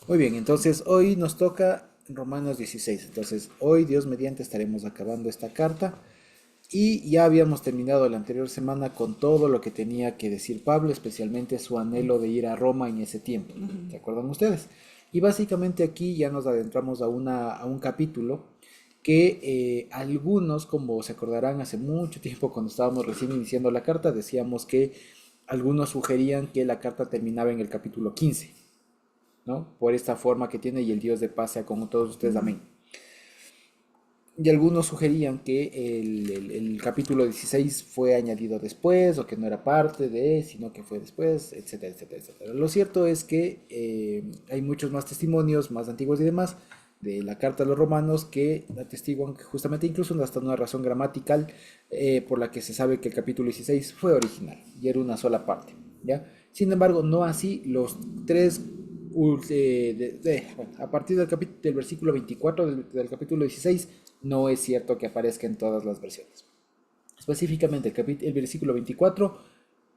Muy bien, entonces hoy nos toca Romanos 16. Entonces hoy, Dios mediante, estaremos acabando esta carta. Y ya habíamos terminado la anterior semana con todo lo que tenía que decir Pablo, especialmente su anhelo de ir a Roma en ese tiempo. ¿Se acuerdan ustedes? Y básicamente aquí ya nos adentramos a un capítulo que algunos, como se acordarán hace mucho tiempo cuando estábamos recién iniciando la carta, decíamos que algunos sugerían que la carta terminaba en el capítulo 15, ¿no? Por esta forma que tiene y el Dios de paz sea con todos ustedes, amén. Y algunos sugerían que el capítulo 16 fue añadido después o que no era parte de, sino que fue después, etcétera, etcétera, etcétera. Lo cierto es que hay muchos más testimonios, más antiguos y demás, de la carta a los romanos que atestiguan que justamente incluso hasta una razón gramatical por la que se sabe que el capítulo 16 fue original y era una sola parte, ¿ya? Sin embargo, no así los tres bueno, a partir del versículo 24 del capítulo 16 no es cierto que aparezca en todas las versiones. Específicamente el versículo 24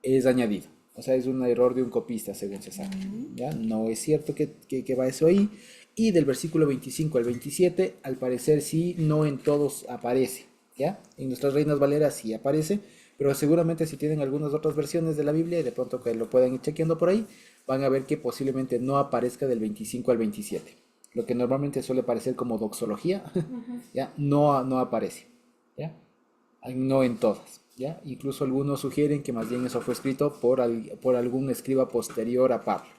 es añadido. O sea, es un error de un copista, según se sabe. ¿Ya? No es cierto que va eso ahí. Y del versículo 25 al 27, al parecer sí, no en todos aparece. ¿Ya? En nuestras Reinas Valeras sí aparece, pero seguramente si tienen algunas otras versiones de la Biblia y de pronto que lo puedan ir chequeando por ahí, van a ver que posiblemente no aparezca del 25 al 27. Lo que normalmente suele parecer como doxología, ¿ya? No, no aparece. ¿Ya? No en todas, ¿ya? Incluso algunos sugieren que más bien eso fue escrito por algún escriba posterior a Pablo,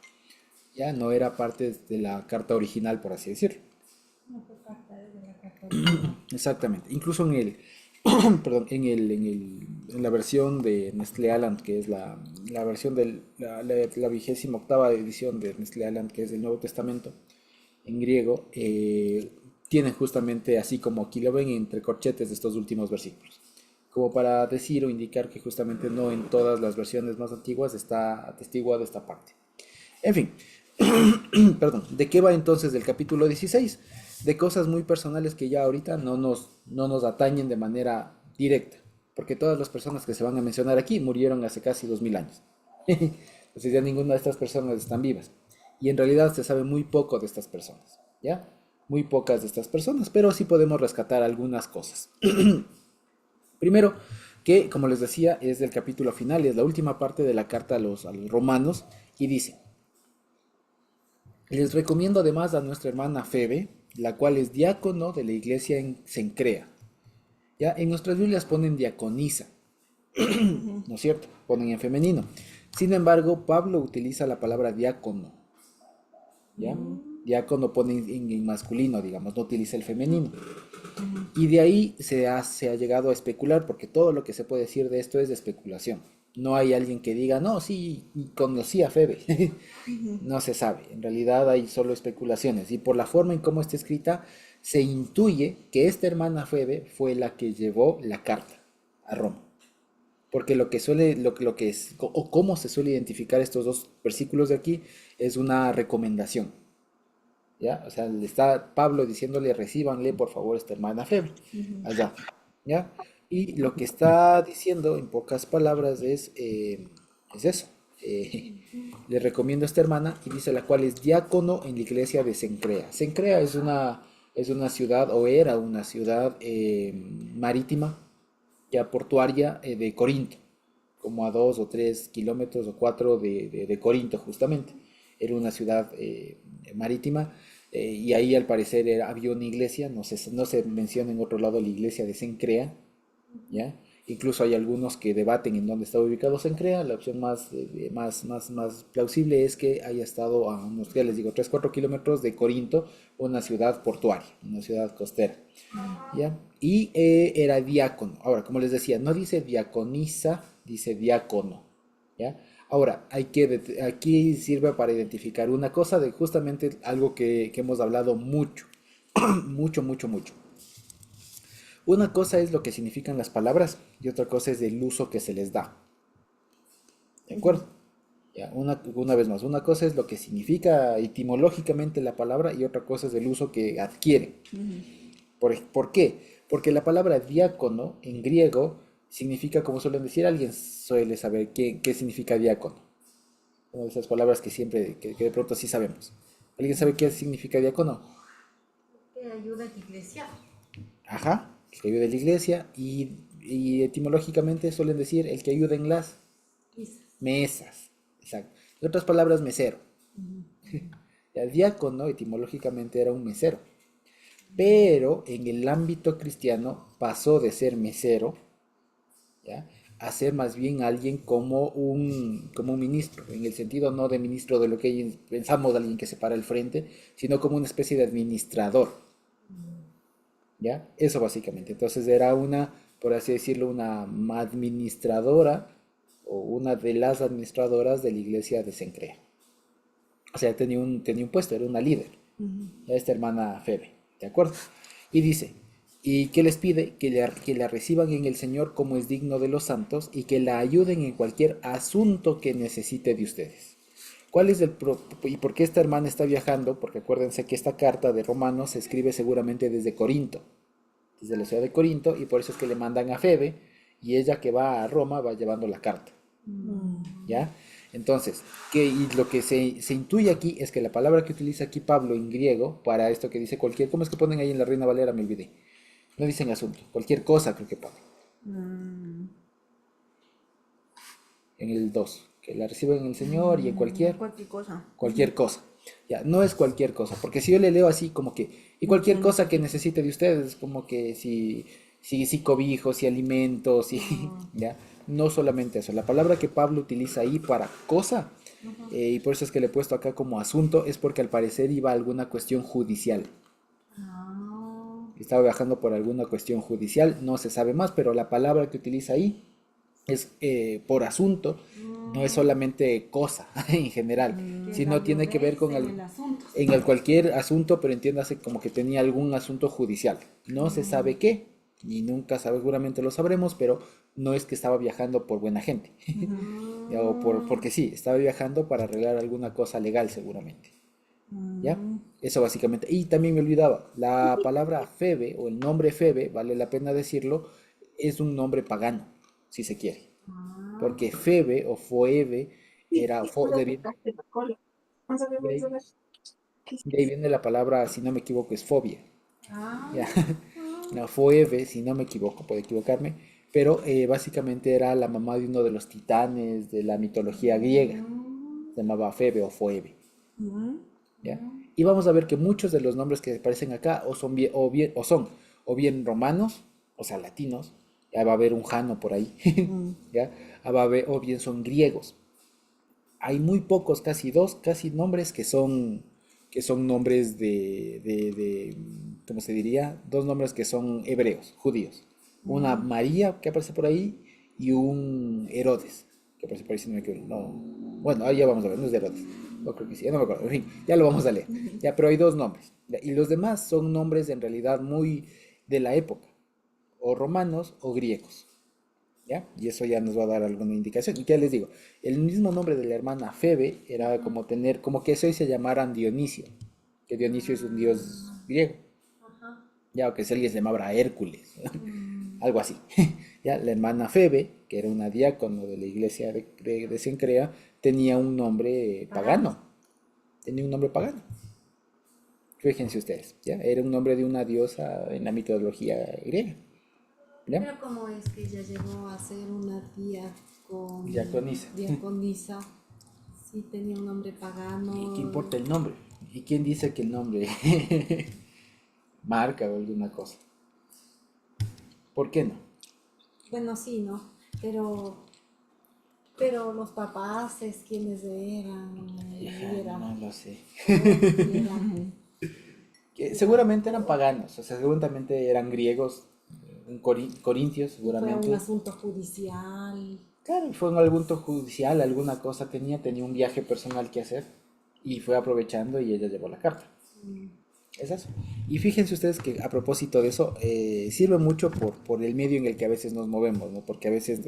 ¿ya? No era parte de la carta original, por así decirlo. No fue parte de la carta original. Exactamente. Incluso perdón, en la versión de Nestlé Aland, que es la versión de la 28ª edición de Nestlé Aland, que es del Nuevo Testamento, en griego, tienen justamente así como aquí lo ven entre corchetes de estos últimos versículos, como para decir o indicar que justamente no en todas las versiones más antiguas está atestiguada esta parte. En fin, perdón, ¿de qué va entonces el capítulo 16? De cosas muy personales que ya ahorita no nos atañen de manera directa, porque todas las personas que se van a mencionar aquí murieron hace casi 2000 años. Entonces ya ninguna de estas personas están vivas. Y en realidad se sabe muy poco de estas personas, ¿ya? Muy pocas de estas personas, pero sí podemos rescatar algunas cosas. Primero, que como les decía, es del capítulo final, es la última parte de la carta a los romanos, y dice, les recomiendo además a nuestra hermana Febe, la cual es diácono de la iglesia en Cencrea. Ya en nuestras Biblias ponen diaconisa, ¿no es cierto? Ponen en femenino. Sin embargo, Pablo utiliza la palabra diácono, ¿ya? Diácono pone en masculino, digamos, no utiliza el femenino. Y de ahí se ha llegado a especular, porque todo lo que se puede decir de esto es de especulación. No hay alguien que diga, no, sí, conocí a Febe. No se sabe. En realidad hay solo especulaciones. Y por la forma en cómo está escrita, se intuye que esta hermana Febe fue la que llevó la carta a Roma. Porque lo que es, o cómo se suele identificar estos dos versículos de aquí, es una recomendación. ¿Ya? O sea, le está Pablo diciéndole, recíbanle por favor esta hermana Febe, allá, ¿ya? Y lo que está diciendo en pocas palabras es eso. Le recomiendo a esta hermana y dice la cual es diácono en la iglesia de Cencrea. Cencrea es una ciudad, o era una ciudad marítima, ya portuaria de Corinto, como a 2 o 3 kilómetros o 4 de Corinto justamente. Era una ciudad marítima y ahí al parecer había una iglesia, no se menciona en otro lado la iglesia de Cencrea, ¿ya? Incluso hay algunos que debaten en dónde está ubicado Cencrea. La opción más plausible es que haya estado a unos, ya les digo, 3 o 4 kilómetros de Corinto, una ciudad portuaria, una ciudad costera. ¿Ya? Y era diácono. Ahora, como les decía, no dice diaconisa, dice diácono. ¿Ya? Ahora, aquí sirve para identificar una cosa de justamente algo que hemos hablado mucho, mucho, mucho, mucho. Una cosa es lo que significan las palabras y otra cosa es el uso que se les da. ¿De acuerdo? Ya, una vez más, una cosa es lo que significa etimológicamente la palabra y otra cosa es el uso que adquiere. ¿Por qué? Porque la palabra diácono en griego significa, como suelen decir, alguien suele saber qué significa diácono. Una de esas palabras que siempre, que de pronto sí sabemos. ¿Alguien sabe qué significa diácono? Que ayuda a la iglesia. Ajá, el que ayuda en la iglesia y etimológicamente suelen decir el que ayuda en las Quizás. mesas. Exacto. En otras palabras, mesero. El diácono etimológicamente era un mesero, pero en el ámbito cristiano pasó de ser mesero, ¿ya? A ser más bien alguien como un ministro, en el sentido no de ministro de lo que pensamos de alguien que se para al frente, sino como una especie de administrador, ¿ya? Eso básicamente. Entonces era una, por así decirlo, una administradora o una de las administradoras de la iglesia de Cencrea. O sea, tenía un puesto, era una líder. Esta hermana Febe, ¿de acuerdo? Y dice, ¿y qué les pide? Que la reciban en el Señor como es digno de los santos y que la ayuden en cualquier asunto que necesite de ustedes. ¿Cuál es y por qué esta hermana está viajando? Porque acuérdense que esta carta de Romanos se escribe seguramente desde Corinto, desde la ciudad de Corinto, y por eso es que le mandan a Febe, y ella que va a Roma va llevando la carta. ¿Ya? Entonces, y lo que se intuye aquí es que la palabra que utiliza aquí Pablo en griego para esto que dice cualquier, ¿cómo es que ponen ahí en la Reina Valera? Me olvidé. No dicen asunto, cualquier cosa creo que ponen. En el 2 que la reciben en el Señor y en Cualquier cosa. cualquier cosa. Ya, no es cualquier cosa, porque si yo le leo así como que, y cualquier cosa que necesite de ustedes, como que si cobijos, si alimentos, si, ya, no solamente eso. La palabra que Pablo utiliza ahí para cosa, y por eso es que le he puesto acá como asunto, es porque al parecer iba a alguna cuestión judicial. Ah, Estaba viajando por alguna cuestión judicial, no se sabe más, pero la palabra que utiliza ahí es por asunto, no es solamente cosa en general, Que la sino tiene que ver ayudéis con en el asunto. en el cualquier asunto, pero entiéndase como que tenía algún asunto judicial. No se sabe qué, ni nunca seguramente lo sabremos, pero no es que estaba viajando por buena gente, o porque sí, estaba viajando para arreglar alguna cosa legal seguramente. ¿Ya? Eso básicamente. Y también me olvidaba, la palabra Febe o el nombre Febe, vale la pena decirlo, es un nombre pagano, si se quiere. Porque Febe o Foebe era, de ahí, de ahí viene la palabra, si no me equivoco, es fobia. Ah, ¿Ya? No, Foebe, si no me equivoco, puedo equivocarme, pero básicamente era la mamá de uno de los titanes de la mitología griega. Se llamaba Febe o Foebe. ¿Ya? Y vamos a ver que muchos de los nombres que aparecen acá o bien romanos, o sea, latinos, ya va a haber un Jano por ahí, ¿ya? O bien son griegos. Hay muy pocos, casi nombres que son nombres ¿cómo se diría? Dos nombres que son hebreos, judíos. Una María que aparece por ahí y un Herodes que aparece por ahí, si no me equivoco. No. Bueno, ahí ya vamos a ver, no es de Herodes. No creo que sí, ya no me acuerdo. En fin, ya lo vamos a leer. Ya, pero hay dos nombres. Ya, y los demás son nombres en realidad muy de la época, o romanos o griegos. ¿Ya? Y eso ya nos va a dar alguna indicación. Y ya les digo, el mismo nombre de la hermana Febe era como tener, como que eso hoy se llamaran Dionisio, que Dionisio es un dios griego, ya, o que se les llamaba Hércules, algo así. Ya, la hermana Febe, que era una diácono de la iglesia de Cencrea, tenía un nombre pagano, tenía un nombre pagano. Fíjense ustedes, ¿ya? Era un nombre de una diosa en la mitología griega, ¿ya? pero ¿cómo es que ella llegó a ser una Diaconisa. diaconisa? Sí, tenía un nombre ¿Y qué pagano. importa el nombre? ¿Y quién dice que el nombre marca o alguna cosa? ¿Por qué no? Bueno, sí, ¿no? Pero los papás es quienes eran, y No era, lo sé. y era- Seguramente eran paganos, o sea, seguramente eran griegos, corintios, fue un seguramente. asunto judicial. Claro, fue en algún judicial, alguna cosa tenía un viaje personal que hacer y fue aprovechando y ella llevó la carta. Es eso. Y fíjense ustedes que a propósito de eso, sirve mucho por el medio en el que a veces nos movemos, ¿no? Porque a veces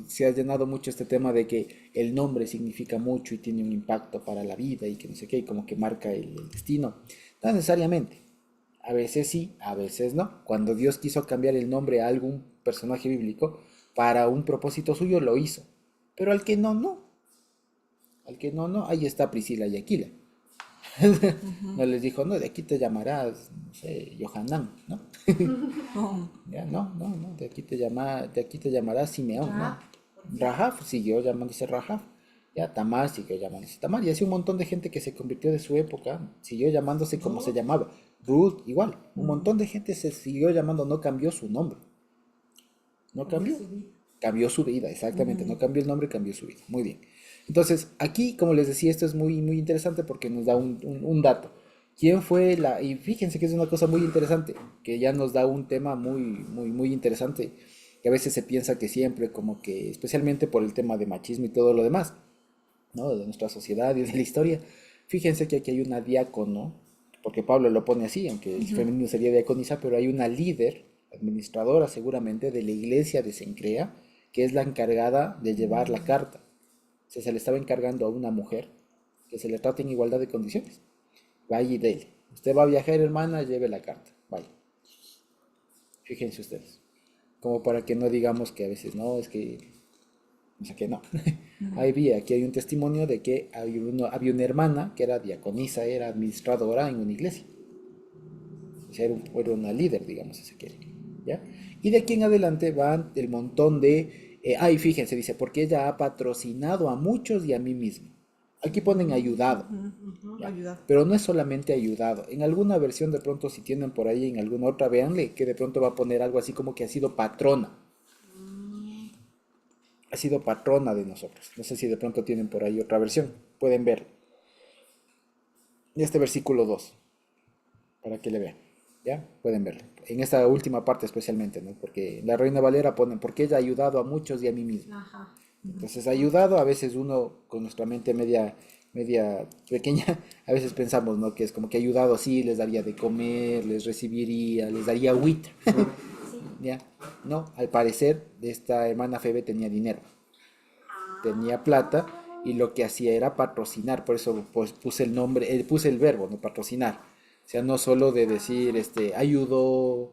se ha llenado mucho este tema de que el nombre significa mucho y tiene un impacto para la vida y que no sé qué, y como que marca el destino. No necesariamente. A veces sí, a veces no. Cuando Dios quiso cambiar el nombre a algún personaje bíblico, para un propósito suyo lo hizo. Pero al que no, no. Al que no, no. Ahí está Priscila y Aquila. No les dijo, no, de aquí te llamarás, no sé, Yohanan, ¿no? Oh, Ya, no, de aquí te llamarás Simeón, Ra, ¿no? Rahab siguió llamándose Rahab. Ya, Tamar siguió llamándose Tamar. Y así un montón de gente que se convirtió de su época siguió llamándose como se llamaba. Ruth, igual. Un montón de gente se siguió llamando, no cambió su nombre. No cambió. Cambió su vida, exactamente. No cambió el nombre, cambió su vida. Muy bien. Entonces, aquí, como les decía, esto es muy, muy interesante porque nos da un dato. ¿Quién fue la...? Y fíjense que es una cosa muy interesante, que ya nos da un tema muy, muy, muy interesante, que a veces se piensa que siempre, como que, especialmente por el tema de machismo y todo lo demás, ¿no? De nuestra sociedad y de la historia. Fíjense que aquí hay una diácono, porque Pablo lo pone así, aunque el femenino sería diaconisa, pero hay una líder, administradora seguramente, de la iglesia de Cencrea, que es la encargada de llevar la carta. O sea, se le estaba encargando a una mujer que se le trate en igualdad de condiciones. Vaya y dele. Usted va a viajar, hermana, lleve la carta. Vaya. Fíjense ustedes. Como para que no digamos que a veces no, es que o sea que no. Ahí vi, aquí hay un testimonio de que había una hermana que era diaconisa, era administradora en una iglesia. O sea, era una líder, digamos, si se quiere. ¿Ya? Y de aquí en adelante van el montón de... ay, fíjense, dice, porque ella ha patrocinado a muchos y a mí mismo. Aquí ponen ayudado. ¿Ya? ayuda. Pero no es solamente ayudado. En alguna versión de pronto, si tienen por ahí en alguna otra, véanle que de pronto va a poner algo así como que ha sido patrona. Ha sido patrona de nosotros. No sé si de pronto tienen por ahí otra versión. Pueden ver este versículo 2 para que le vean. ¿Ya? Pueden verlo. En esta última parte especialmente, ¿no? Porque la Reina Valera pone, porque ella ha ayudado a muchos y a mí mismo. Ajá. Entonces, ayudado, a veces uno con nuestra mente media pequeña, a veces pensamos, ¿no? Que es como que ayudado así, les daría de comer, les recibiría, les daría agüita. ¿Ya? No, al parecer, esta hermana Febe tenía dinero, tenía plata y lo que hacía era patrocinar, por eso pues puse el nombre, puse el verbo, no patrocinar. O sea, no solo de decir, ayudó,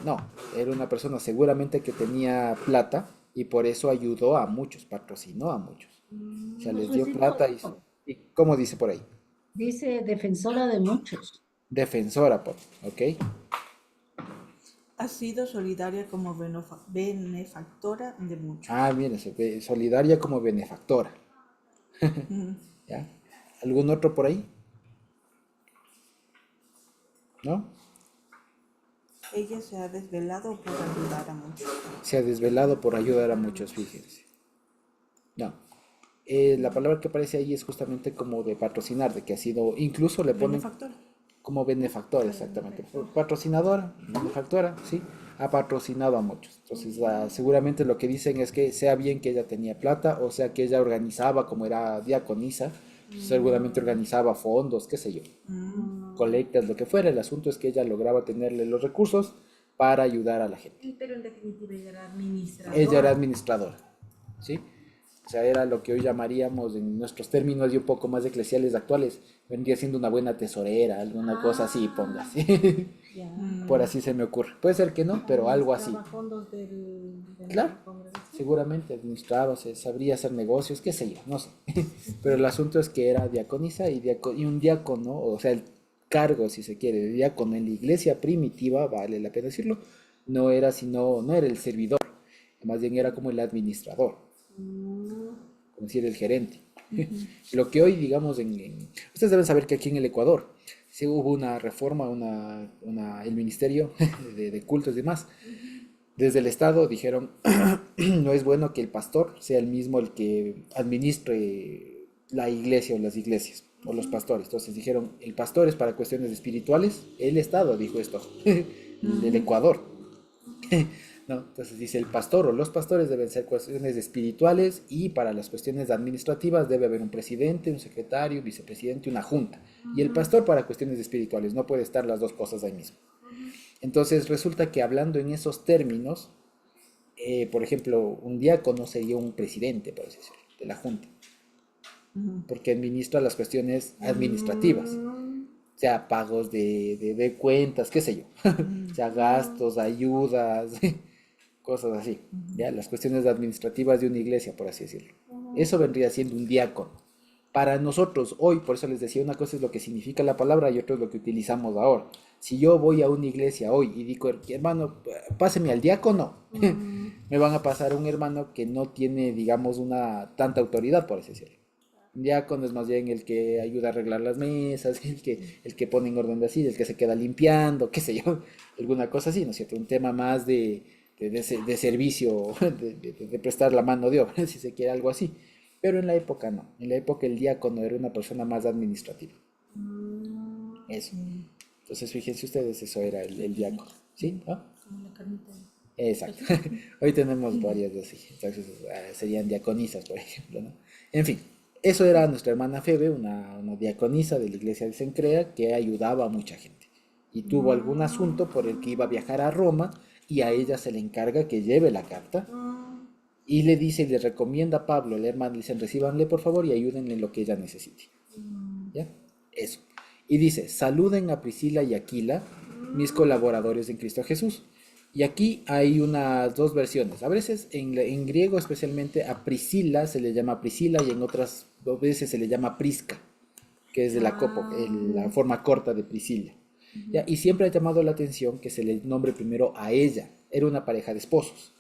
no, era una persona seguramente que tenía plata y por eso ayudó a muchos, patrocinó a muchos. O sea, les dio Jesucito, plata y ¿cómo dice por ahí? dice defensora de muchos. Defensora, ¿ok? Ha sido solidaria como benefactora de muchos. Ah, mire, solidaria como benefactora, Mm. ¿ya? ¿Algún otro por ahí? ¿No? Ella se ha desvelado por ayudar a muchos. Se ha desvelado por ayudar a muchos, fíjense. No. La palabra que aparece ahí es justamente como de patrocinar, de que ha sido, incluso le ponen Benefactora. como benefactora, exactamente. Patrocinadora, benefactora, sí, ha patrocinado a muchos. Entonces, seguramente lo que dicen es que sea bien que ella tenía plata, o sea que ella organizaba, como era diaconisa, seguramente organizaba fondos, qué sé yo, colectas, lo que fuera. El asunto es que ella lograba tenerle los recursos para ayudar a la gente. Pero en definitiva ella era administradora. Ella era administradora, ¿sí? O sea, era lo que hoy llamaríamos en nuestros términos y un poco más eclesiales actuales, vendría siendo una buena tesorera, alguna cosa así, póngase. Ya. Por así se me ocurre. Puede ser que no, pero algo así. Administraba fondos de Claro, la congregación. seguramente administraba, sabría hacer negocios, qué sé yo, no sé. Pero el asunto es que era diaconisa y un diácono, o sea, el cargo, si se quiere, de diácono en la iglesia primitiva, vale la pena decirlo, no era el servidor, más bien era como el administrador, como decir el gerente. Lo que hoy, digamos, ustedes deben saber que aquí en el Ecuador sí hubo una reforma, el ministerio de cultos y demás. Desde el Estado dijeron, no es bueno que el pastor sea el mismo el que administre la iglesia o las iglesias, o los pastores. Entonces dijeron, el pastor es para cuestiones espirituales, el Estado dijo esto, del Ecuador. No, entonces dice el pastor o los pastores deben ser cuestiones espirituales y para las cuestiones administrativas debe haber un presidente, un secretario, un vicepresidente, una junta. Y el pastor para cuestiones espirituales, no puede estar las dos cosas ahí mismo. Entonces resulta que hablando en esos términos, por ejemplo, un diácono sería un presidente, por así decirlo, de la junta, porque administra las cuestiones administrativas, o sea, pagos de cuentas, qué sé yo, o sea, gastos, ayudas, cosas así, ¿ya? Las cuestiones administrativas de una iglesia, por así decirlo. Eso vendría siendo un diácono. Para nosotros hoy, por eso les decía, una cosa es lo que significa la palabra y otra es lo que utilizamos ahora. Si yo voy a una iglesia hoy y digo, hermano, páseme al diácono, me van a pasar a un hermano que no tiene, digamos, una tanta autoridad, por así decirlo. Un diácono es más bien el que ayuda a arreglar las mesas, el que pone en orden de así, el que se queda limpiando, qué sé yo, alguna cosa así, ¿no es cierto? Un tema más de servicio, de prestar la mano de obra, si se quiere algo así. Pero en la época no. En la época el diácono era una persona más administrativa. Eso. Entonces fíjense ustedes, eso era el diácono. ¿Sí? ¿Ah? Exacto. Hoy tenemos varias así. Entonces serían diaconisas, por ejemplo, ¿no? En fin, eso era nuestra hermana Febe, una diaconisa de la iglesia de Cencrea que ayudaba a mucha gente. Y tuvo algún asunto por el que iba a viajar a Roma y a ella se le encarga que lleve la carta. Y le dice y le recomienda a Pablo, el hermano, le dicen, recíbanle por favor y ayúdenle en lo que ella necesite. ¿Ya? Eso. Y dice, saluden a Priscila y Aquila, mis colaboradores en Cristo Jesús. Y aquí hay unas dos versiones. A veces en griego especialmente a Priscila se le llama Priscila y en otras veces se le llama Prisca, que es de la forma corta de Priscila. ¿Ya? Y siempre ha llamado la atención que se le nombre primero a ella. Era una pareja de esposos.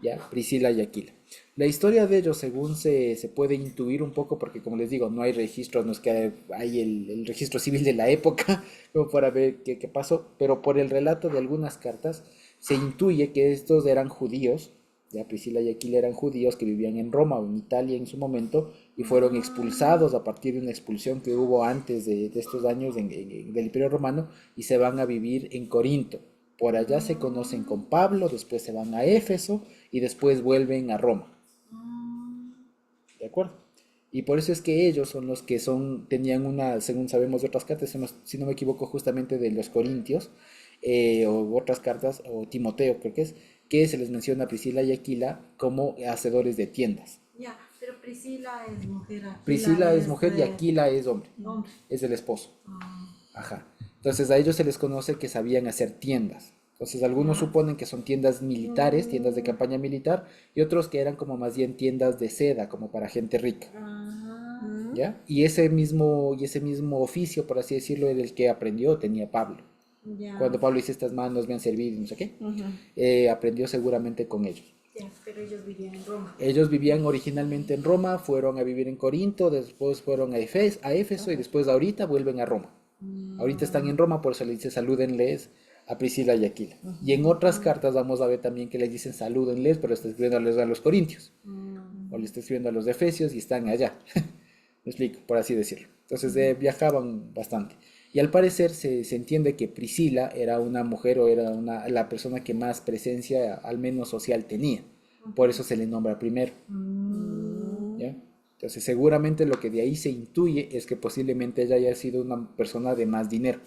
¿Ya? Priscila y Aquila. La historia de ellos, según se puede intuir un poco, porque como les digo, no hay registros, no es que hay el registro civil de la época, como para ver qué pasó, pero por el relato de algunas cartas, se intuye que estos eran judíos, ya Priscila y Aquila eran judíos que vivían en Roma o en Italia en su momento, y fueron expulsados a partir de una expulsión que hubo antes de estos años del Imperio Romano, y se van a vivir en Corinto. Por allá se conocen con Pablo, después se van a Éfeso y después vuelven a Roma. ¿De acuerdo? Y por eso es que ellos son los que tenían una, según sabemos de otras cartas, si no me equivoco, justamente de los Corintios, o otras cartas, o Timoteo creo que se les menciona a Priscila y Aquila como hacedores de tiendas. Ya, pero Priscila es mujer. Priscila es mujer y Aquila es hombre, Hombre. es el esposo. Ajá. Entonces a ellos se les conoce que sabían hacer tiendas. Entonces algunos suponen que son tiendas militares, tiendas de campaña militar, y otros que eran como más bien tiendas de seda, como para gente rica. ¿Ya? Y ese mismo oficio, por así decirlo, era el que tenía Pablo. Ya. Cuando Pablo dice estas manos me han servido y no sé qué, aprendió seguramente con ellos. Ya, pero ellos vivían en Roma. Ellos vivían originalmente en Roma, fueron a vivir en Corinto, después fueron a Éfeso y después ahorita vuelven a Roma. Ahorita están en Roma, por eso le dice salúdenles a Priscila y Aquila. Y en otras cartas vamos a ver también que les dicen salúdenles, pero está escribiendo a los Corintios. O le está escribiendo a los de Efesios y están allá. Me explico, por así decirlo. Entonces viajaban bastante. Y al parecer se entiende que Priscila era una mujer o era la persona que más presencia, al menos social, tenía. Por eso se le nombra primero. ¿Ya? Entonces seguramente lo que de ahí se intuye es que posiblemente ella haya sido una persona de más dinero.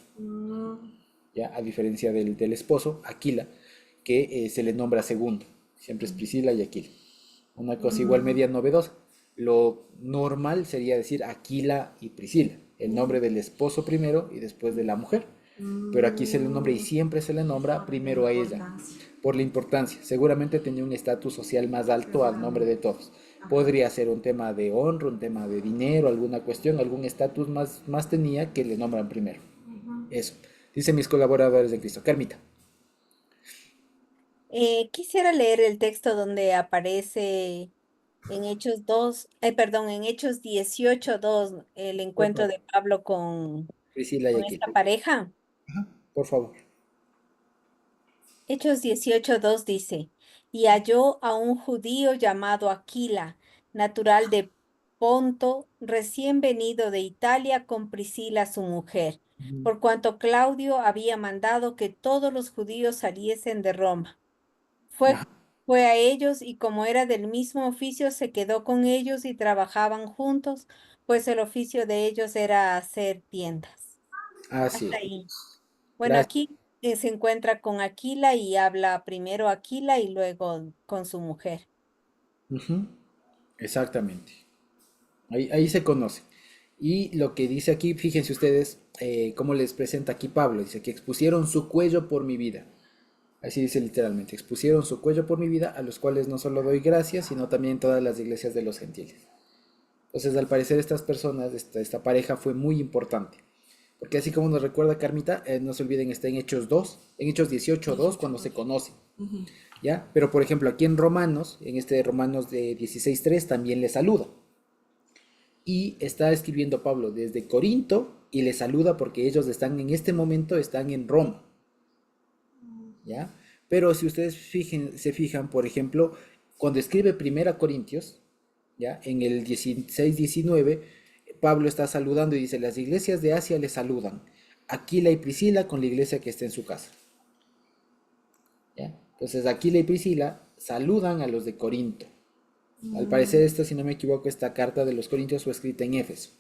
¿Ya? A diferencia del esposo, Aquila, que se le nombra segundo. Siempre es Priscila y Aquila. Una cosa igual media novedosa. Lo normal sería decir Aquila y Priscila, el nombre del esposo primero y después de la mujer. Pero aquí se le nombra y siempre se le nombra primero a ella, por la importancia. Seguramente tenía un estatus social más alto al nombre de todos. Podría ser un tema de honra, un tema de dinero, alguna cuestión, algún estatus más tenía que le nombran primero. Eso. Dicen mis colaboradores de Cristo. Carmita. Quisiera leer el texto donde aparece en Hechos 2, perdón, en Hechos 18:2, el Por encuentro favor. de Pablo con, Priscila y con Aquila. esta pareja. Por favor. Hechos 18:2 dice, y halló a un judío llamado Aquila, natural de Ponto, recién venido de Italia con Priscila su mujer, por cuanto Claudio había mandado que todos los judíos saliesen de Roma. Fue, Ajá. fue a ellos y como era del mismo oficio, se quedó con ellos y trabajaban juntos, pues el oficio de ellos era hacer tiendas. Así Hasta es. ahí. Bueno, Gracias. aquí se encuentra con Aquila y habla primero Aquila y luego con su mujer. Ujú. Exactamente. Ahí se conoce. Y lo que dice aquí, fíjense ustedes cómo les presenta aquí Pablo. Dice que expusieron su cuello por mi vida. Así dice literalmente, expusieron su cuello por mi vida, a los cuales no solo doy gracias, sino también todas las iglesias de los gentiles. Entonces, al parecer, estas personas, esta pareja fue muy importante. Porque así como nos recuerda Carmita, no se olviden, está en Hechos 2, en Hechos 18:2, cuando se conocen. ¿Ya? Pero, por ejemplo, aquí en Romanos, en este de Romanos de 16:3, también le saluda. Y está escribiendo Pablo desde Corinto y le saluda porque ellos están en este momento, están en Roma. ¿Ya? Pero si ustedes se fijan, por ejemplo, cuando escribe Primera Corintios, ¿ya? En el 16-19, Pablo está saludando y dice, las iglesias de Asia le saludan. Aquila y Priscila con la iglesia que está en su casa. ¿Ya? Entonces Aquila y Priscila saludan a los de Corinto. Al parecer esta, si no me equivoco, esta carta de los Corintios fue escrita en Éfeso.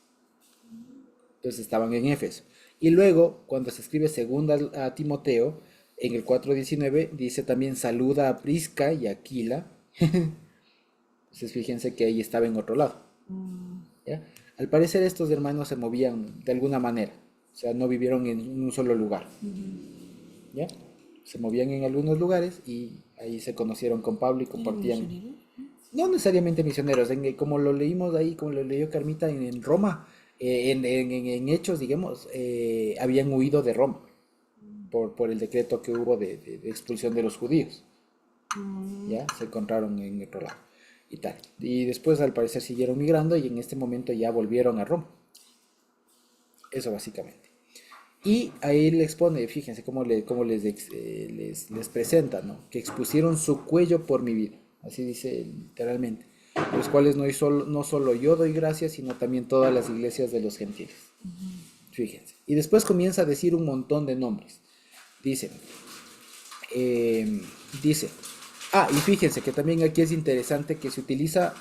Entonces estaban en Éfeso. Y luego, cuando se escribe segunda a Timoteo, en el 4:19, dice también saluda a Prisca y a Aquila. Entonces fíjense que ahí estaba en otro lado. ¿Ya? Al parecer estos hermanos se movían de alguna manera. O sea, no vivieron en un solo lugar. ¿Ya? Se movían en algunos lugares y ahí se conocieron con Pablo y compartían. No necesariamente misioneros, como lo leímos ahí, como lo leyó Carmita en Roma, en Hechos, digamos, habían huido de Roma por el decreto que hubo de expulsión de los judíos. Ya se encontraron en otro lado y tal. Y después al parecer siguieron migrando y en este momento ya volvieron a Roma. Eso básicamente. Y ahí le expone, fíjense cómo les presenta, ¿no? Que expusieron su cuello por mi vida. Así dice literalmente. Los cuales no solo yo doy gracias, sino también todas las iglesias de los gentiles. Fíjense. Y después comienza a decir un montón de nombres. Dice, y fíjense que también aquí es interesante que se utiliza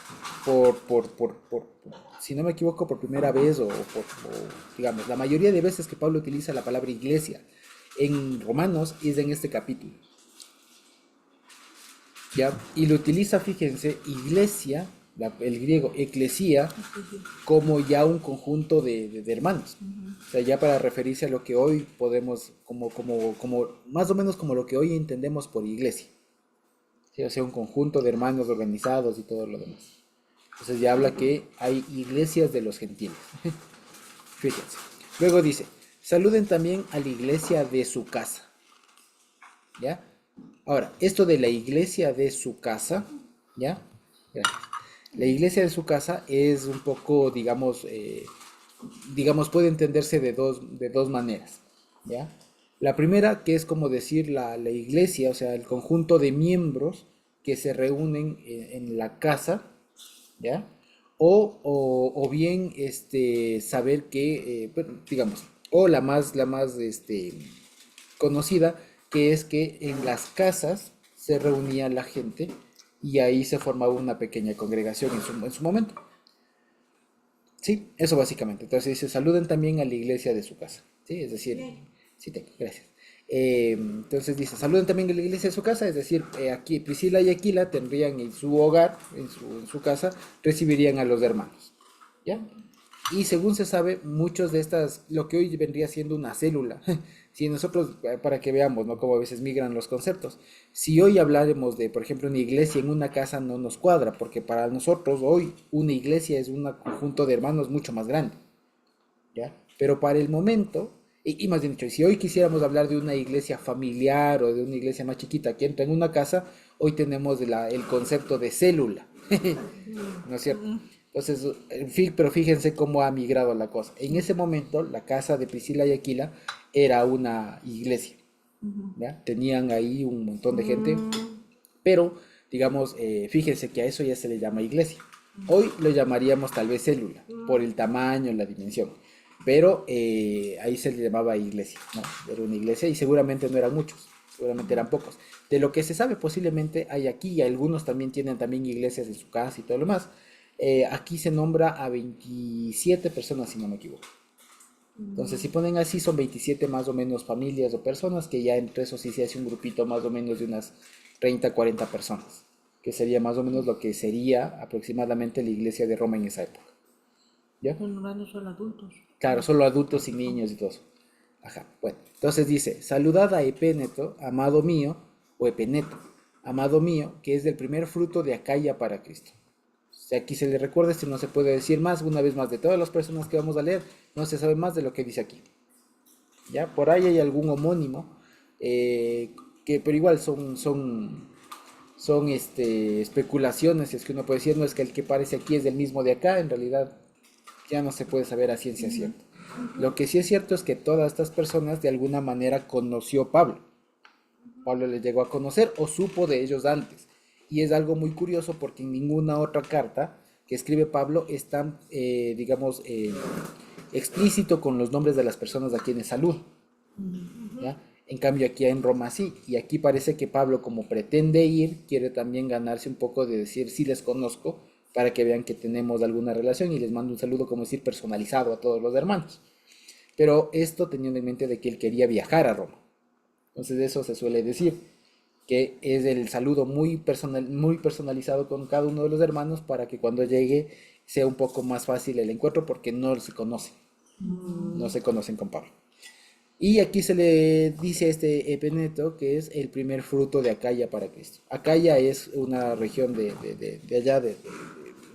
si no me equivoco, por primera vez digamos, la mayoría de veces que Pablo utiliza la palabra iglesia en Romanos es en este capítulo. ¿Ya? Y lo utiliza, fíjense, iglesia, el griego eclesía, como ya un conjunto de hermanos. O sea, ya para referirse a lo que hoy podemos, como más o menos como lo que hoy entendemos por iglesia. ¿Sí? O sea, un conjunto de hermanos organizados y todo lo demás. Entonces ya habla que hay iglesias de los gentiles. Fíjense. Luego dice, saluden también a la iglesia de su casa. ¿Ya? Ahora, esto de la iglesia de su casa, ¿ya? Gracias. La iglesia de su casa es un poco, digamos, puede entenderse de dos maneras, ¿ya? La primera, que es como decir la iglesia, o sea, el conjunto de miembros que se reúnen en la casa, ¿ya? O bien, saber que, digamos, o la más conocida, que es que en las casas se reunía la gente y ahí se formaba una pequeña congregación en su momento. Sí, eso básicamente. Entonces dice, saluden también a la iglesia de su casa. Sí, es decir, sí tengo, gracias. Entonces dice, saluden también a la iglesia de su casa, es decir, aquí Priscila y Aquila tendrían en su hogar, en su casa, recibirían a los hermanos. ¿Ya? Y según se sabe, muchos de estas, lo que hoy vendría siendo una célula, si nosotros, para que veamos, ¿no? Como a veces migran los conceptos. Si hoy habláramos de, por ejemplo, una iglesia en una casa, no nos cuadra, porque para nosotros hoy una iglesia es un conjunto de hermanos mucho más grande, ¿ya? Pero para el momento, y más bien dicho, si hoy quisiéramos hablar de una iglesia familiar o de una iglesia más chiquita que entra en una casa, hoy tenemos el concepto de célula, ¿no es cierto? Entonces, pero fíjense cómo ha migrado la cosa. En ese momento, la casa de Priscila y Aquila era una iglesia, ¿ya? Tenían ahí un montón de gente, pero, digamos, fíjense que a eso ya se le llama iglesia. Hoy lo llamaríamos tal vez célula, por el tamaño, la dimensión, pero ahí se le llamaba iglesia, ¿no? Era una iglesia y seguramente no eran muchos, seguramente eran pocos. De lo que se sabe, posiblemente hay aquí, y algunos también tienen también iglesias en su casa y todo lo más. Aquí se nombra a 27 personas, si no me equivoco. Entonces, si ponen así, son 27 más o menos familias o personas, que ya entre eso sí se hace un grupito más o menos de unas 30, 40 personas, que sería más o menos lo que sería aproximadamente la iglesia de Roma en esa época. ¿Ya? No solo adultos. Claro, solo adultos y niños y todo eso. Ajá, bueno. Entonces dice, saludad a Epeneto, amado mío, o Epeneto, amado mío, que es del primer fruto de Acaya para Cristo. Aquí se le recuerda, no se puede decir más, una vez más, de todas las personas que vamos a leer, no se sabe más de lo que dice aquí. ¿Ya? Por ahí hay algún homónimo, pero igual son especulaciones, es que uno puede decir, no es que el que aparece aquí es del mismo de acá, en realidad ya no se puede saber a ciencia cierta. Lo que sí es cierto es que todas estas personas de alguna manera conoció Pablo. Pablo les llegó a conocer o supo de ellos antes. Y es algo muy curioso porque en ninguna otra carta que escribe Pablo es tan, digamos, explícito con los nombres de las personas a quienes saluda. ¿Ya? En cambio aquí en Roma sí, y aquí parece que Pablo como pretende ir, quiere también ganarse un poco de decir sí les conozco, para que vean que tenemos alguna relación y les mando un saludo como decir personalizado a todos los hermanos. Pero esto teniendo en mente de que él quería viajar a Roma. Entonces eso se suele decir, que es el saludo muy personalizado con cada uno de los hermanos para que cuando llegue sea un poco más fácil el encuentro porque no se conocen, no se conocen con Pablo. Y aquí se le dice a este Epeneto que es el primer fruto de Acaya para Cristo. Acaya es una región de allá,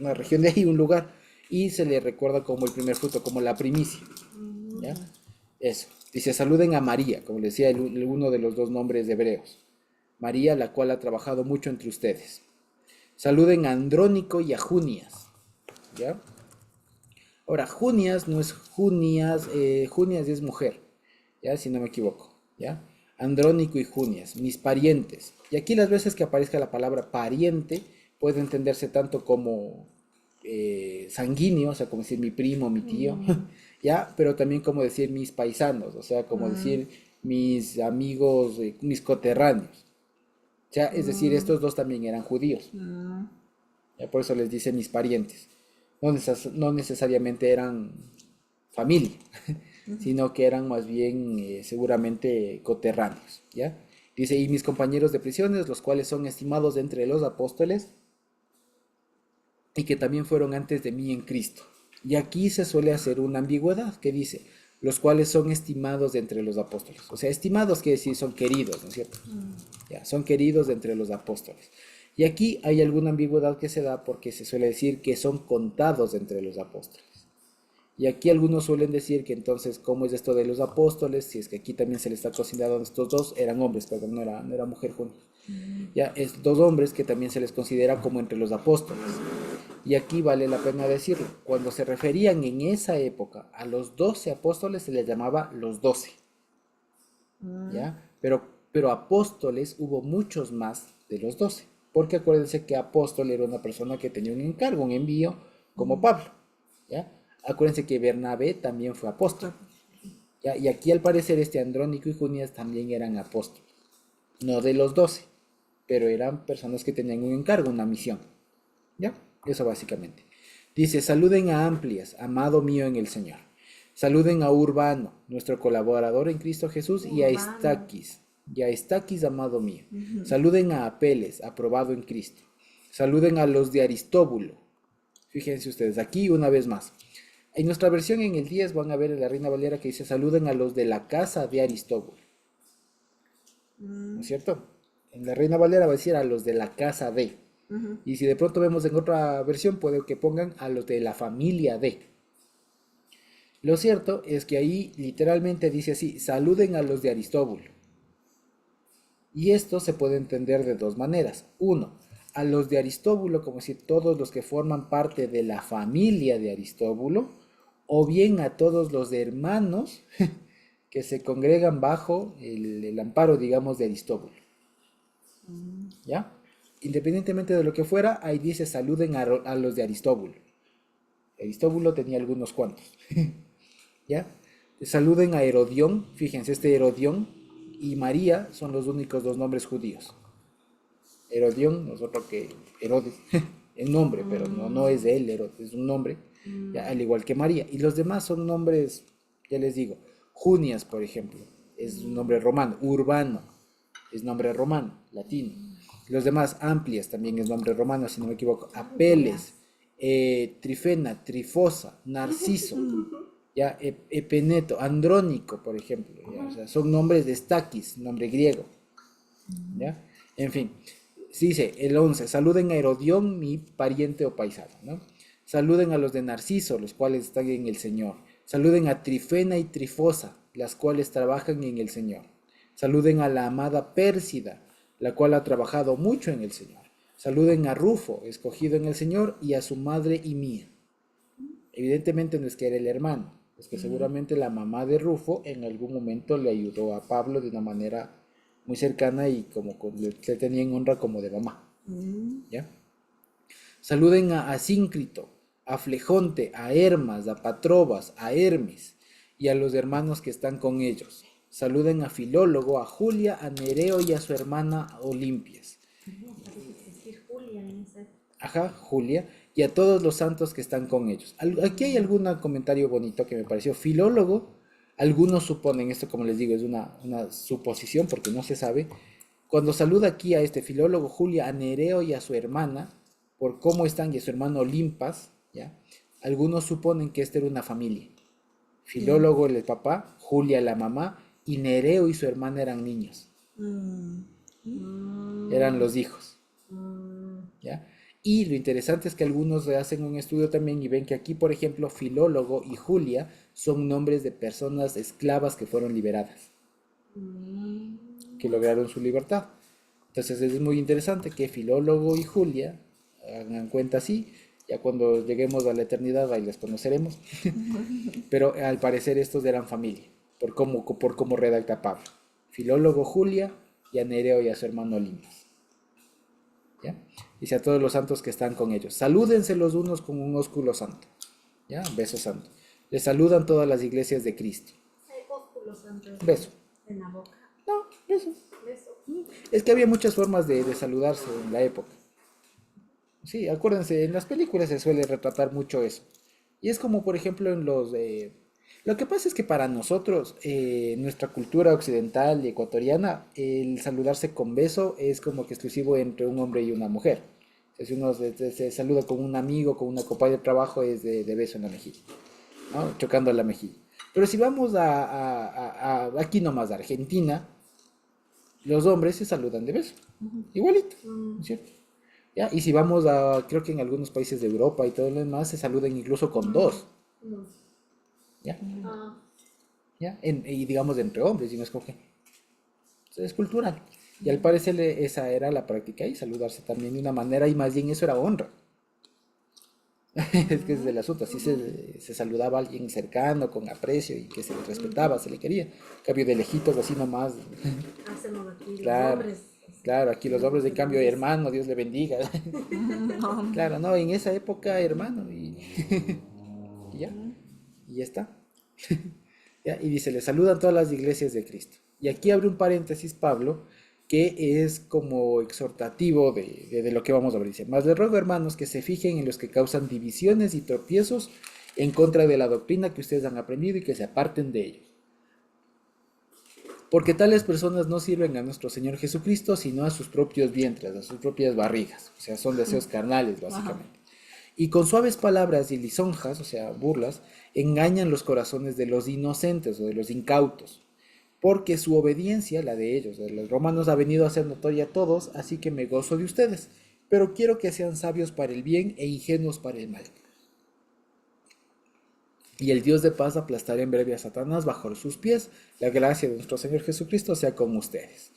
una región de ahí, un lugar, y se le recuerda como el primer fruto, como la primicia. ¿Ya? Eso. Dice, saluden a María, como le decía uno de los dos nombres hebreos. María, la cual ha trabajado mucho entre ustedes. Saluden a Andrónico y a Junias. ¿Ya? Ahora, Junias no es Junias, Junias es mujer, ¿ya? Si no me equivoco, ¿ya? Andrónico y Junias, mis parientes. Y aquí las veces que aparezca la palabra pariente puede entenderse tanto como sanguíneo, o sea, como decir mi primo, mi tío, ¿ya? Pero también como decir mis paisanos, o sea, como decir mis amigos, mis coterráneos. O sea, es decir, estos dos también eran judíos. ¿Ya? Por eso les dice mis parientes. No necesariamente eran familia, sino que eran más bien seguramente coterráneos, ¿ya? Dice, y mis compañeros de prisiones, los cuales son estimados entre los apóstoles, y que también fueron antes de mí en Cristo. Y aquí se suele hacer una ambigüedad que dice, los cuales son estimados de entre los apóstoles. O sea, estimados quiere decir son queridos, ¿no es cierto? Ya, son queridos de entre los apóstoles. Y aquí hay alguna ambigüedad que se da porque se suele decir que son contados de entre los apóstoles. Y aquí algunos suelen decir que entonces, ¿cómo es esto de los apóstoles? Si es que aquí también se le está considerando a estos dos, eran hombres, perdón, no era mujer juntos. Ya, es dos hombres que también se les considera como entre los apóstoles. Y aquí vale la pena decirlo, cuando se referían en esa época a los 12 apóstoles se les llamaba los 12. ¿Ya? Pero apóstoles hubo muchos más de los 12. Porque acuérdense que apóstol era una persona que tenía un encargo, un envío, como Pablo. ¿Ya? Acuérdense que Bernabé también fue apóstol. ¿Ya? Y aquí al parecer este Andrónico y Junias también eran apóstoles. No de los 12, pero eran personas que tenían un encargo, una misión. ¿Ya? Eso básicamente. Dice, saluden a Amplias, amado mío en el Señor. Saluden a Urbano, nuestro colaborador en Cristo Jesús, y a Estaquis, amado mío. Saluden a Apeles, aprobado en Cristo. Saluden a los de Aristóbulo. Fíjense ustedes, aquí una vez más. En nuestra versión en el 10 van a ver en la Reina Valera que dice, saluden a los de la casa de Aristóbulo. ¿No es cierto? En la Reina Valera va a decir a los de la casa de. Y si de pronto vemos en otra versión, puede que pongan a los de la familia de. Lo cierto es que ahí literalmente dice así, saluden a los de Aristóbulo. Y esto se puede entender de dos maneras. Uno, a los de Aristóbulo, como si todos los que forman parte de la familia de Aristóbulo, o bien a todos los hermanos que se congregan bajo el amparo, digamos, de Aristóbulo. ¿Ya? Independientemente de lo que fuera, ahí dice saluden a los de Aristóbulo. Aristóbulo tenía algunos cuantos. ¿Ya? Saluden a Herodión, fíjense, este Herodión y María son los únicos dos nombres judíos. Herodión no es otro que Herodes, el nombre, pero no es de él, Herodes, es un nombre, ¿ya? Al igual que María. Y los demás son nombres, ya les digo, Junias, por ejemplo, es un nombre romano, Urbano es nombre romano, latino. Los demás, Amplias también es nombre romano, si no me equivoco. Apeles, Trifena, Trifosa, Narciso, ya, Epeneto, Andrónico, por ejemplo. ¿Ya? O sea, son nombres de Estaquis, nombre griego. ¿Ya? En fin, Dice el 11, saluden a Herodión, mi pariente o paisano, ¿no? Saluden a los de Narciso, los cuales están en el Señor. Saluden a Trifena y Trifosa, las cuales trabajan en el Señor. Saluden a la amada Pérsida, la cual ha trabajado mucho en el Señor. Saluden a Rufo, escogido en el Señor, y a su madre y mía. Evidentemente no es que era el hermano, es que seguramente la mamá de Rufo en algún momento le ayudó a Pablo de una manera muy cercana y como le tenía en honra como de mamá. ¿Ya? Saluden a Asíncrito, a Flegonte, a Hermas, a Patrobas, a Hermes y a los hermanos que están con ellos. Saluden a Filólogo, a Julia, a Nereo y a su hermana Olimpias. Ajá, Julia, y a todos los santos que están con ellos. Aquí hay algún comentario bonito que me pareció. Filólogo, algunos suponen, esto como les digo, es una suposición porque no se sabe. Cuando saluda aquí a este Filólogo, Julia, a Nereo y a su hermana, por cómo están, y a su hermano Olimpas, ¿ya? Algunos suponen que esta era una familia. Filólogo el papá, Julia la mamá, y Nereo y su hermana eran niños. Eran los hijos. ¿Ya? Y lo interesante es que algunos hacen un estudio también y ven que aquí, por ejemplo, Filólogo y Julia son nombres de personas esclavas que fueron liberadas, que lograron su libertad. Entonces es muy interesante que Filólogo y Julia hagan cuenta así. Ya cuando lleguemos a la eternidad ahí les conoceremos. Pero al parecer estos eran familia, por cómo redacta Pablo. Filólogo Julia y a Nereo y a su hermano Olimpas. ¿Ya? Dice a todos los santos que están con ellos. Salúdense los unos con un ósculo santo. ¿Ya? Beso santo. Les saludan todas las iglesias de Cristo. Ósculo santo. Beso. En la boca. No, beso. Beso. Es que había muchas formas de saludarse en la época. Sí, acuérdense, en las películas se suele retratar mucho eso. Y es como, por ejemplo, en los... Lo que pasa es que para nosotros, nuestra cultura occidental y ecuatoriana, el saludarse con beso es como que exclusivo entre un hombre y una mujer. O sea, si uno se saluda con un amigo, con una compañera de trabajo, es de beso en la mejilla, ¿no? Chocando la mejilla. Pero si vamos aquí nomás a Argentina, los hombres se saludan de beso. Igualito, ¿no es cierto? ¿Ya? Y si vamos creo que en algunos países de Europa y todo lo demás, se saludan incluso con dos. ¿Ya? ¿Ya? Y digamos entre hombres, y no es como que... Es cultural. Y al parecer esa era la práctica y saludarse también de una manera, y más bien eso era honra. Es que es el asunto, así se saludaba a alguien cercano, con aprecio, y que se le respetaba, se le quería. En cambio de lejitos, así nomás. Hacemos aquí Claro. los hombres. Claro, aquí los hombres, en cambio, hermano, Dios le bendiga. Claro, no, en esa época, hermano, y ya, y ya está. ¿Ya? Y dice, le saludan todas las iglesias de Cristo. Y aquí abre un paréntesis Pablo, que es como exhortativo de lo que vamos a ver. Dice, mas les ruego, hermanos, que se fijen en los que causan divisiones y tropiezos en contra de la doctrina que ustedes han aprendido y que se aparten de ellos. Porque tales personas no sirven a nuestro Señor Jesucristo, sino a sus propios vientres, a sus propias barrigas. O sea, son deseos carnales, básicamente. Y con suaves palabras y lisonjas, o sea, burlas, engañan los corazones de los inocentes o de los incautos. Porque su obediencia, la de ellos, de los romanos, ha venido a ser notoria a todos, así que me gozo de ustedes. Pero quiero que sean sabios para el bien e ingenuos para el mal. Y el Dios de paz aplastará en breve a Satanás bajo sus pies. La gracia de nuestro Señor Jesucristo sea con ustedes.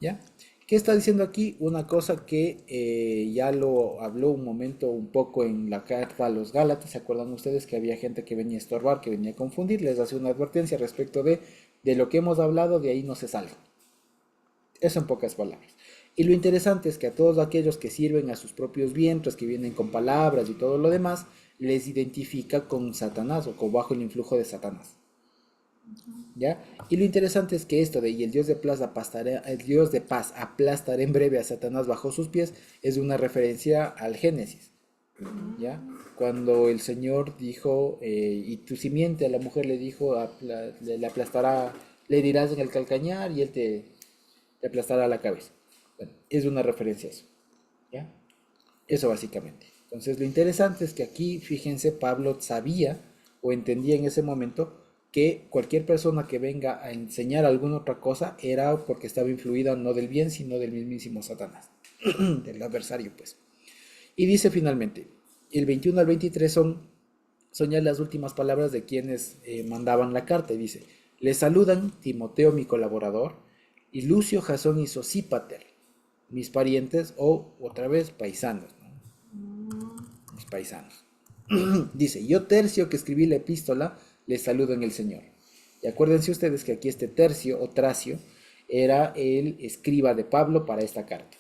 ¿Ya? ¿Qué está diciendo aquí? Una cosa que ya lo habló un momento un poco en la carta a los Gálatas. ¿Se acuerdan ustedes que había gente que venía a estorbar, que venía a confundir? Les hace una advertencia respecto de lo que hemos hablado, de ahí no se salga. Eso en pocas palabras. Y lo interesante es que a todos aquellos que sirven a sus propios vientres, que vienen con palabras y todo lo demás, les identifica con Satanás o con bajo el influjo de Satanás. ¿Ya? Y lo interesante es que esto de y el Dios de paz aplastará en breve a Satanás bajo sus pies es una referencia al Génesis. ¿Ya? Cuando el Señor dijo, y tu simiente, a la mujer le dijo, le aplastará, le dirás en el calcañar y él te aplastará la cabeza. Bueno, es una referencia a eso. ¿Ya? Eso básicamente. Entonces lo interesante es que aquí, fíjense, Pablo sabía o entendía en ese momento que cualquier persona que venga a enseñar alguna otra cosa era porque estaba influida no del bien, sino del mismísimo Satanás. del adversario, pues. Y dice finalmente, el 21 al 23 son ya las últimas palabras de quienes mandaban la carta. Y dice, les saludan Timoteo, mi colaborador, y Lucio, Jasón y Sosípater, mis parientes o otra vez paisanos, ¿no? Mis paisanos. Dice, yo Tercio que escribí la epístola, les saludo en el Señor. Y acuérdense ustedes que aquí este Tercio o Tracio era el escriba de Pablo para esta carta.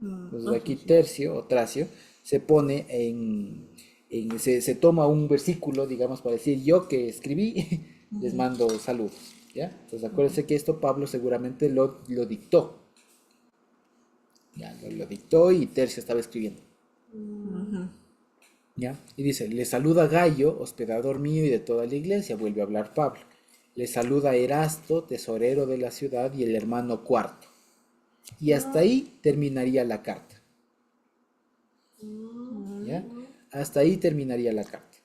Entonces aquí Tercio o Tracio se pone se toma un versículo, digamos, para decir yo que escribí, les mando saludos, ¿ya? Entonces acuérdense que esto Pablo seguramente lo dictó, ya, lo dictó y Tercio estaba escribiendo, ¿ya? Y dice, le saluda Gallo, hospedador mío y de toda la iglesia, vuelve a hablar Pablo. Le saluda Erasto, tesorero de la ciudad, y el hermano Cuarto. Y hasta ahí terminaría la carta. ¿Ya? Hasta ahí terminaría la carta.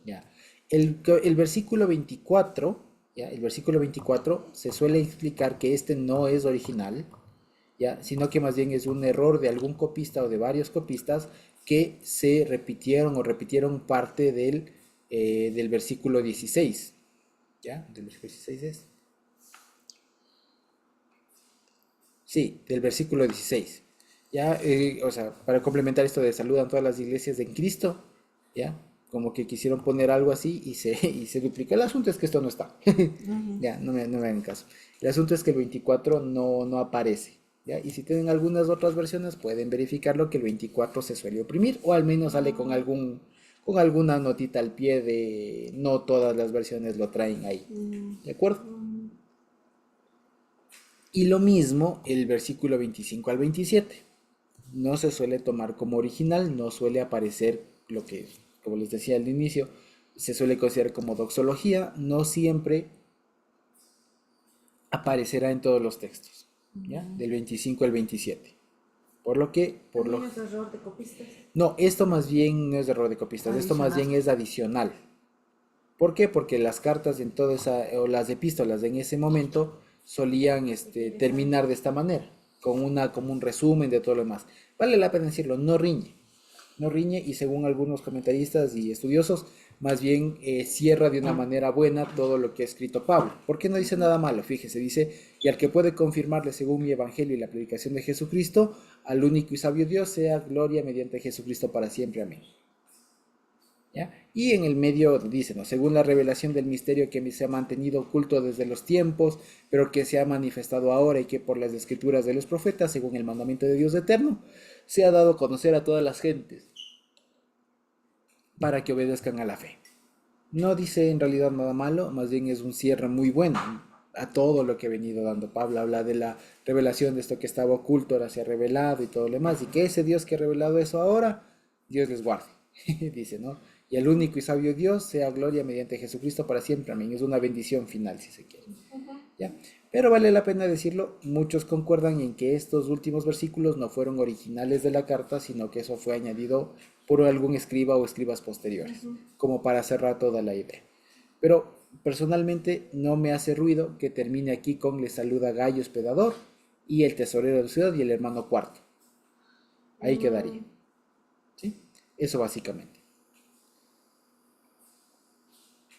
¿Ya? El versículo 24, ¿ya? El versículo 24 se suele explicar que este no es original, ¿ya? Sino que más bien es un error de algún copista o de varios copistas que se repitieron parte del versículo 16. ¿Ya? Del versículo 16 es. Sí, del versículo 16. Ya, o sea, para complementar esto de saludan todas las iglesias en Cristo, ya, como que quisieron poner algo así y se duplicó. El asunto es que esto no está. Ya, no me hagan caso. El asunto es que el 24 no aparece. ¿Ya? Y si tienen algunas otras versiones, pueden verificarlo que el 24 se suele oprimir, o al menos sale con alguna notita al pie de no todas las versiones lo traen ahí. ¿De acuerdo? Y lo mismo el versículo 25 al 27. No se suele tomar como original, no suele aparecer lo que, como les decía al inicio, se suele considerar como doxología, no siempre aparecerá en todos los textos, ¿ya? Del 25 al 27. Por lo que... ¿También es error de copistas? No, esto más bien no es de error de copistas, esto más bien es adicional. ¿Por qué? Porque las cartas en toda o las epístolas en ese momento solían terminar de esta manera, como un resumen de todo lo demás. Vale la pena decirlo, no riñe y según algunos comentaristas y estudiosos, más bien cierra de una manera buena todo lo que ha escrito Pablo. ¿Por qué no dice nada malo? Fíjese, dice, y al que puede confirmarle según mi evangelio y la predicación de Jesucristo, al único y sabio Dios, sea gloria mediante Jesucristo para siempre. Amén. ¿Ya? Y en el medio dice, ¿no? Según la revelación del misterio que se ha mantenido oculto desde los tiempos, pero que se ha manifestado ahora y que por las escrituras de los profetas, según el mandamiento de Dios eterno, se ha dado a conocer a todas las gentes para que obedezcan a la fe. No dice en realidad nada malo, más bien es un cierre muy bueno a todo lo que ha venido dando Pablo. Habla de la revelación de esto que estaba oculto, ahora se ha revelado y todo lo demás, y que ese Dios que ha revelado eso ahora, Dios les guarde. Dice, ¿no? Y el único y sabio Dios sea gloria mediante Jesucristo para siempre. Amén. Es una bendición final, si se quiere. ¿Ya? Pero vale la pena decirlo, muchos concuerdan en que estos últimos versículos no fueron originales de la carta, sino que eso fue añadido por algún escriba o escribas posteriores, como para cerrar toda la idea. Pero personalmente no me hace ruido que termine aquí con le saluda Gallo hospedador y el tesorero de la ciudad y el hermano Cuarto. Ahí quedaría. ¿Sí? Eso básicamente.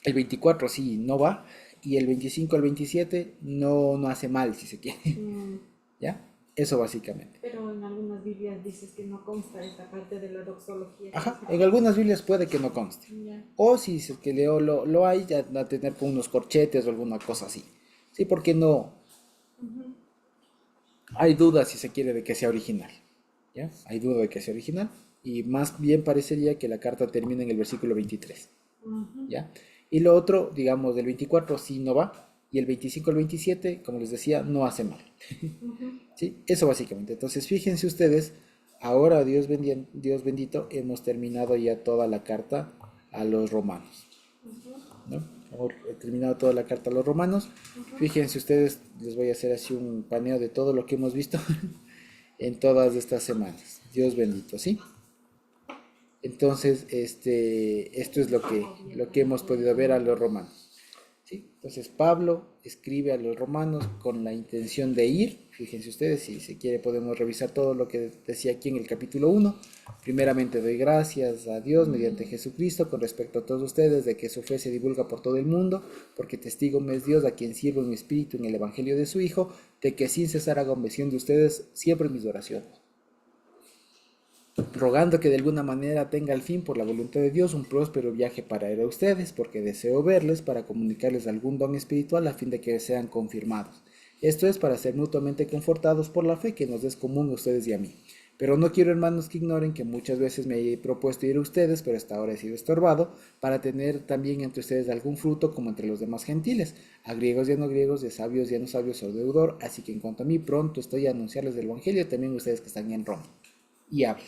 El 24 sí no va y el 25 al 27 no hace mal si se quiere. ¿Ya? Eso básicamente. Pero en algunas Biblias dices que no consta esta parte de la doxología. Ajá, en algunas Biblias puede que no conste. Ya. O si es que lo hay, ya va a tener con unos corchetes o alguna cosa así. Sí, porque no. Hay dudas si se quiere de que sea original. ¿Ya? Hay duda de que sea original. Y más bien parecería que la carta termina en el versículo 23. ¿Ya? Y lo otro, digamos, del 24 sí no va. Y el 25 al 27, como les decía, no hace mal. ¿Sí? Eso básicamente. Entonces, fíjense ustedes, ahora, Dios bendito, hemos terminado ya toda la carta a los romanos. ¿No? He terminado toda la carta a los romanos. Fíjense ustedes, les voy a hacer así un paneo de todo lo que hemos visto en todas estas semanas. Dios bendito, ¿sí? Entonces, esto es lo que hemos podido ver a los romanos. ¿sí? Entonces Pablo escribe a los romanos con la intención de ir. Fíjense ustedes, si se quiere podemos revisar todo lo que decía aquí en el capítulo 1. Primeramente doy gracias a Dios mediante Jesucristo con respecto a todos ustedes de que su fe se divulga por todo el mundo, porque testigo me es Dios a quien sirvo en mi espíritu en el evangelio de su Hijo, de que sin cesar hago mención de ustedes siempre en mis oraciones, rogando que de alguna manera tenga al fin, por la voluntad de Dios, un próspero viaje para ir a ustedes, porque deseo verles para comunicarles algún don espiritual a fin de que sean confirmados. Esto es para ser mutuamente confortados por la fe que nos es común a ustedes y a mí. Pero no quiero, hermanos, que ignoren que muchas veces me he propuesto ir a ustedes, pero hasta ahora he sido estorbado, para tener también entre ustedes algún fruto como entre los demás gentiles, a griegos y a no griegos, de sabios y a no sabios, soy deudor, así que en cuanto a mí, pronto estoy a anunciarles el Evangelio también a ustedes que están en Roma. Y habla.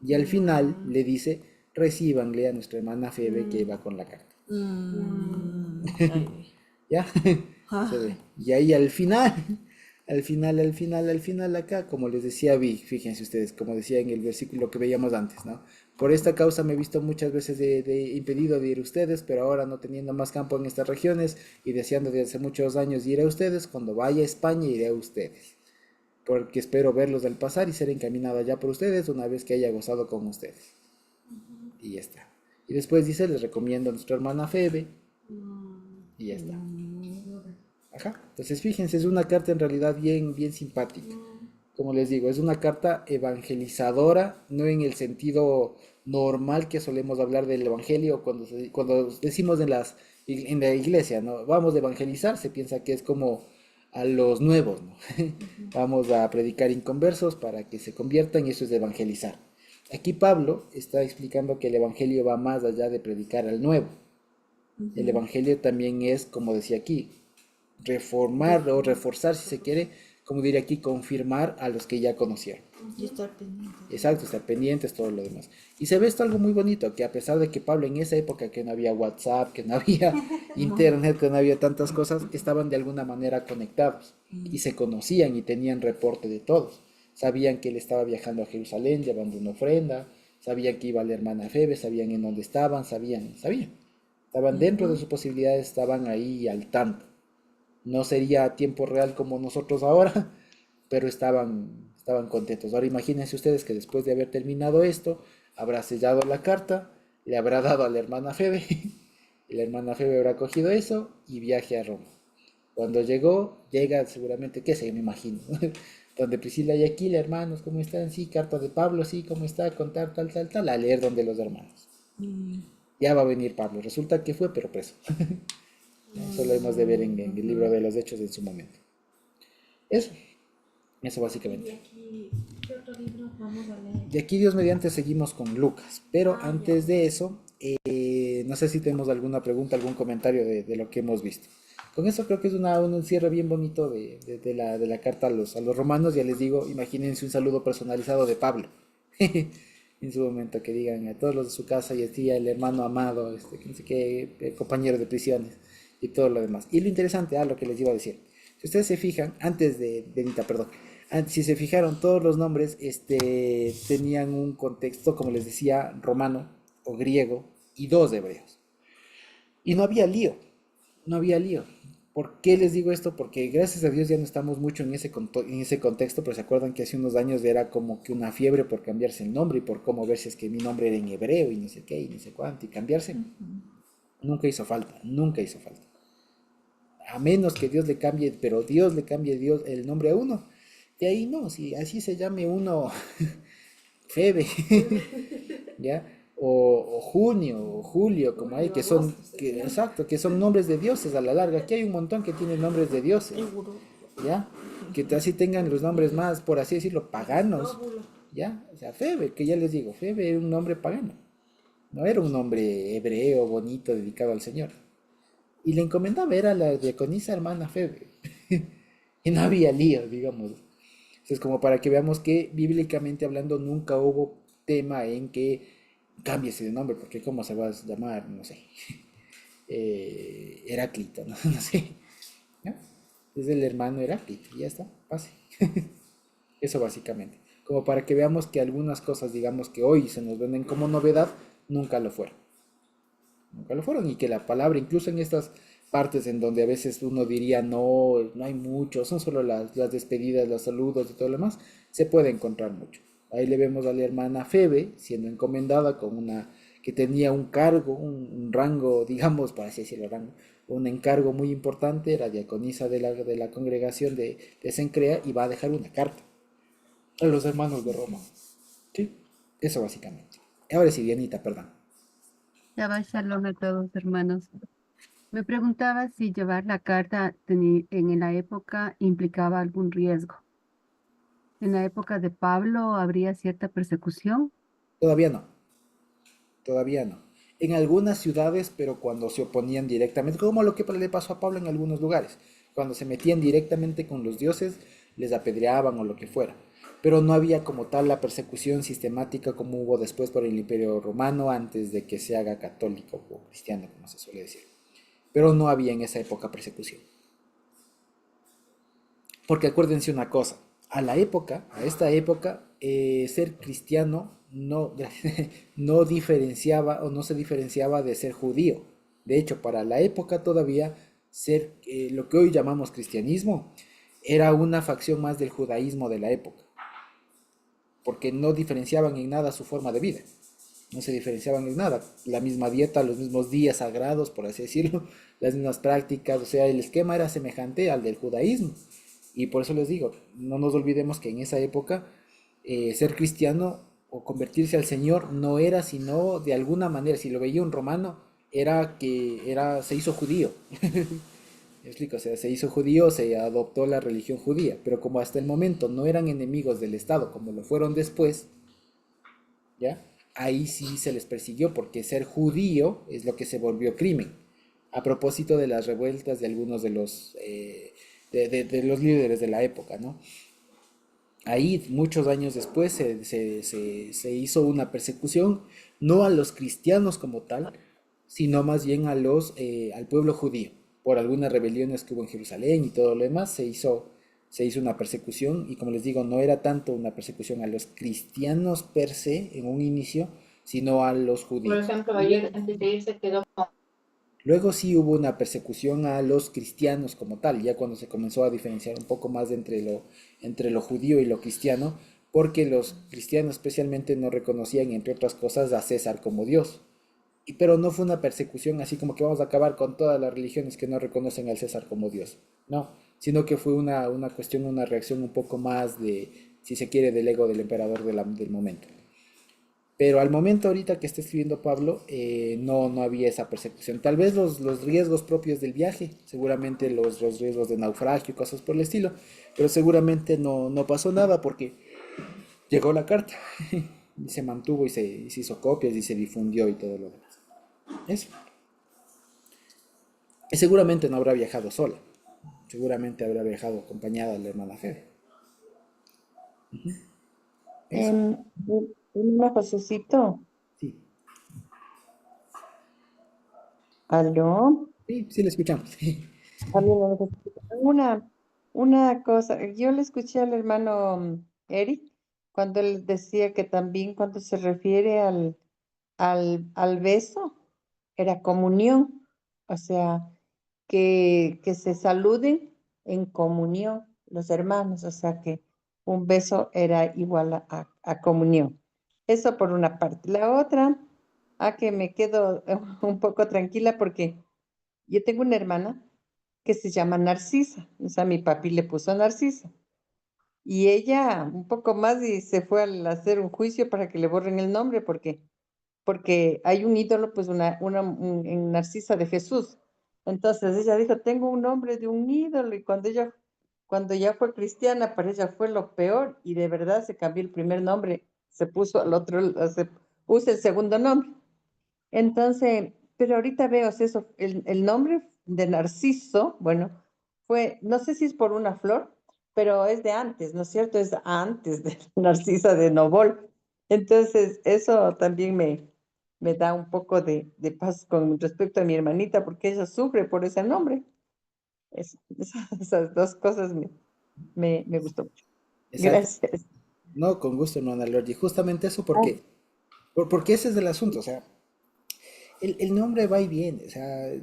Y al final le dice, recíbanle a nuestra hermana Febe que va con la carta. Ay, ¿Ya? Se ve. Y ahí al final acá, como les decía fíjense ustedes, como decía en el versículo que veíamos antes, ¿no? Por esta causa me he visto muchas veces de impedido de ir a ustedes, pero ahora no teniendo más campo en estas regiones y deseando desde hace muchos años ir a ustedes, cuando vaya a España iré a ustedes, porque espero verlos al pasar y ser encaminado allá por ustedes una vez que haya gozado con ustedes. Y ya está. Y después dice, les recomiendo a nuestra hermana Febe. Y ya está. Ajá. Entonces fíjense, es una carta en realidad bien, bien simpática. Como les digo, es una carta evangelizadora, no en el sentido normal que solemos hablar del evangelio cuando decimos en la iglesia, ¿no? Vamos a evangelizar, se piensa que es como a los nuevos, ¿no? Vamos a predicar inconversos para que se conviertan y eso es de evangelizar. Aquí Pablo está explicando que el evangelio va más allá de predicar al nuevo. El evangelio también es, como decía aquí, reformar o reforzar, si se quiere, como diría aquí, confirmar a los que ya conocieron. y estar pendiente. Exacto, estar pendientes, todo lo demás. Y se ve esto algo muy bonito, que a pesar de que Pablo en esa época que no había WhatsApp, que no había internet, que no había tantas cosas, estaban de alguna manera conectados y se conocían y tenían reporte de todos. Sabían que él estaba viajando a Jerusalén llevando una ofrenda, sabían que iba la hermana Febe, sabían en dónde estaban, sabían. Estaban dentro de sus posibilidades, estaban ahí al tanto. No sería a tiempo real como nosotros ahora, pero estaban contentos. Ahora imagínense ustedes que después de haber terminado esto, habrá sellado la carta, le habrá dado a la hermana Febe, y la hermana Febe habrá cogido eso y viaje a Roma. Cuando llega seguramente, qué sé, yo me imagino, donde Priscila y Aquila, hermanos, ¿cómo están? Sí, carta de Pablo, sí, ¿cómo está? Contar tal, a leer donde los hermanos. Ya va a venir Pablo, resulta que fue, pero preso. Eso lo hemos de ver en el libro de los Hechos en su momento. Eso Y básicamente. aquí, ¿qué otro libro vamos a leer? De aquí Dios mediante seguimos con Lucas, pero Ah, antes ya. de eso, no sé si tenemos alguna pregunta, algún comentario de lo que hemos visto. Con eso creo que es un cierre bien bonito de la carta a los romanos. Ya les digo, imagínense un saludo personalizado de Pablo. En su momento, que digan a todos los de su casa y así el hermano amado, que no sé qué, compañero de prisiones y todo lo demás. Y lo interesante, lo que les iba a decir, si ustedes se fijan, antes de Benita, perdón, si se fijaron, todos los nombres tenían un contexto, como les decía, romano o griego y dos hebreos. Y no había lío, no había lío. ¿Por qué les digo esto? Porque gracias a Dios ya no estamos mucho en ese contexto, pero se acuerdan que hace unos años era como que una fiebre por cambiarse el nombre y por cómo ver si es que mi nombre era en hebreo y no sé qué y no sé cuánto y cambiarse. Nunca hizo falta, nunca hizo falta. A menos que Dios le cambie, pero Dios le cambie el nombre a uno. De ahí no, si así se llame uno Febe, ¿ya? O Junio, o Julio, como hay, que son, exacto, que son nombres de dioses a la larga. Aquí hay un montón que tienen nombres de dioses, Seguro. ¿ya? Que así tengan los nombres más, por así decirlo, paganos, ¿ya? O sea, Febe, que ya les digo, Febe era un nombre pagano, no era un nombre hebreo, bonito, dedicado al Señor. Y le encomendaba, era la diaconisa hermana Febe. Y no había lío, digamos. Entonces, como para que veamos que bíblicamente hablando nunca hubo tema en que cámbiese de nombre, porque ¿cómo se va a llamar? No sé. Heráclito, ¿no? No sé. ¿Ya? Es el hermano Heráclito, y ya está, pase. Eso básicamente. Como para que veamos que algunas cosas, digamos que hoy se nos venden como novedad, nunca lo fueron. Nunca lo fueron, y que la palabra, incluso en estas partes en donde a veces uno diría no, no hay mucho, son solo las despedidas, los saludos y todo lo demás, se puede encontrar mucho. Ahí le vemos a la hermana Febe siendo encomendada con una que tenía un cargo, un rango, digamos, por así decirlo, rango, un encargo muy importante, era diaconisa de la congregación de Sencrea y va a dejar una carta a los hermanos de Roma. Sí, eso básicamente. Ahora sí, Dianita, perdón. Ya va, shalom a todos, hermanos. Me preguntaba si llevar la carta en la época implicaba algún riesgo. En la época de Pablo habría cierta persecución. Todavía no, todavía no. En algunas ciudades, pero cuando se oponían directamente, como lo que le pasó a Pablo en algunos lugares, cuando se metían directamente con los dioses, les apedreaban o lo que fuera. Pero no había como tal la persecución sistemática como hubo después por el Imperio Romano antes de que se haga católico o cristiano, como se suele decir. Pero no había en esa época persecución. Porque acuérdense una cosa, a esta época, ser cristiano no, no diferenciaba o no se diferenciaba de ser judío. De hecho, para la época todavía ser lo que hoy llamamos cristianismo era una facción más del judaísmo de la época, porque no diferenciaban en nada su forma de vida. No se diferenciaban en nada. La misma dieta, los mismos días sagrados, por así decirlo, las mismas prácticas, o sea, el esquema era semejante al del judaísmo. Y por eso les digo, no nos olvidemos que en esa época ser cristiano o convertirse al Señor no era sino de alguna manera, si lo veía un romano, se hizo judío. Me explico, o sea, se hizo judío, se adoptó la religión judía, pero como hasta el momento no eran enemigos del Estado, como lo fueron después, ¿ya? Ahí sí se les persiguió porque ser judío es lo que se volvió crimen. A propósito de las revueltas de algunos de los líderes de la época, ¿no? Ahí, muchos años después, se hizo una persecución, no a los cristianos como tal, sino más bien al pueblo judío. Por algunas rebeliones que hubo en Jerusalén y todo lo demás, se hizo una persecución, y como les digo, no era tanto una persecución a los cristianos per se en un inicio, sino a los Por judíos. ejemplo, ayer antes de irse quedó. Luego sí hubo una persecución a los cristianos como tal, ya cuando se comenzó a diferenciar un poco más entre lo judío y lo cristiano, porque los cristianos especialmente no reconocían, entre otras cosas, a César como Dios. Pero no fue una persecución así como que vamos a acabar con todas las religiones que no reconocen al César como Dios. No, sino que fue una cuestión, una reacción un poco más si se quiere, del ego del emperador del momento. Pero al momento ahorita que está escribiendo Pablo, no había esa persecución. Tal vez los riesgos propios del viaje, seguramente los riesgos de naufragio y cosas por el estilo, pero seguramente no pasó nada porque llegó la carta y se mantuvo y se hizo copias y se difundió y todo lo demás. Eso. Y seguramente no habrá viajado sola, seguramente habrá viajado acompañada de la hermana Febe. Eso, Em, un Josecito, sí, aló, sí, le escuchamos. aló, una cosa, yo le escuché al hermano Eric cuando él decía que también cuando se refiere al beso, era comunión, o sea, que se saluden en comunión los hermanos, o sea que un beso era igual a comunión. Eso por una parte. La otra, a que me quedo un poco tranquila porque yo tengo una hermana que se llama Narcisa, o sea, mi papi le puso Narcisa. Y ella un poco más y se fue a hacer un juicio para que le borren el nombre porque hay un ídolo, pues en Narcisa de Jesús. Entonces ella dijo, tengo un nombre de un ídolo, y cuando ya fue cristiana, para ella fue lo peor, y de verdad se cambió el primer nombre, se puso al otro, se puso el segundo nombre. Entonces, pero ahorita veo eso, el nombre de Narciso, bueno, no sé si es por una flor, pero es de antes, ¿no es cierto? Es antes de Narcisa de Novol. Entonces, eso también me da un poco de paz con respecto a mi hermanita, porque ella sufre por ese nombre. Esas dos cosas me gustó mucho. Exacto. Gracias. No, con gusto, hermana Lordi. Justamente eso Ah, porque ese es el asunto. O sea, el nombre va y viene. O sea,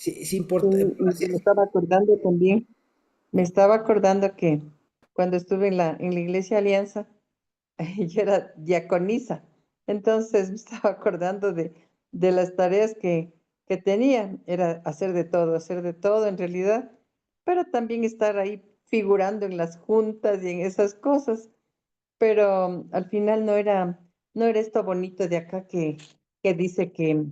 Sí, sí Sí, importa. y me estaba acordando también, me estaba acordando que cuando estuve en la Iglesia Alianza, yo era diaconisa. Entonces me estaba acordando de las tareas que tenía. Era hacer de todo en realidad, pero también estar ahí figurando en las juntas y en esas cosas. Pero al final no era esto bonito de acá que dice que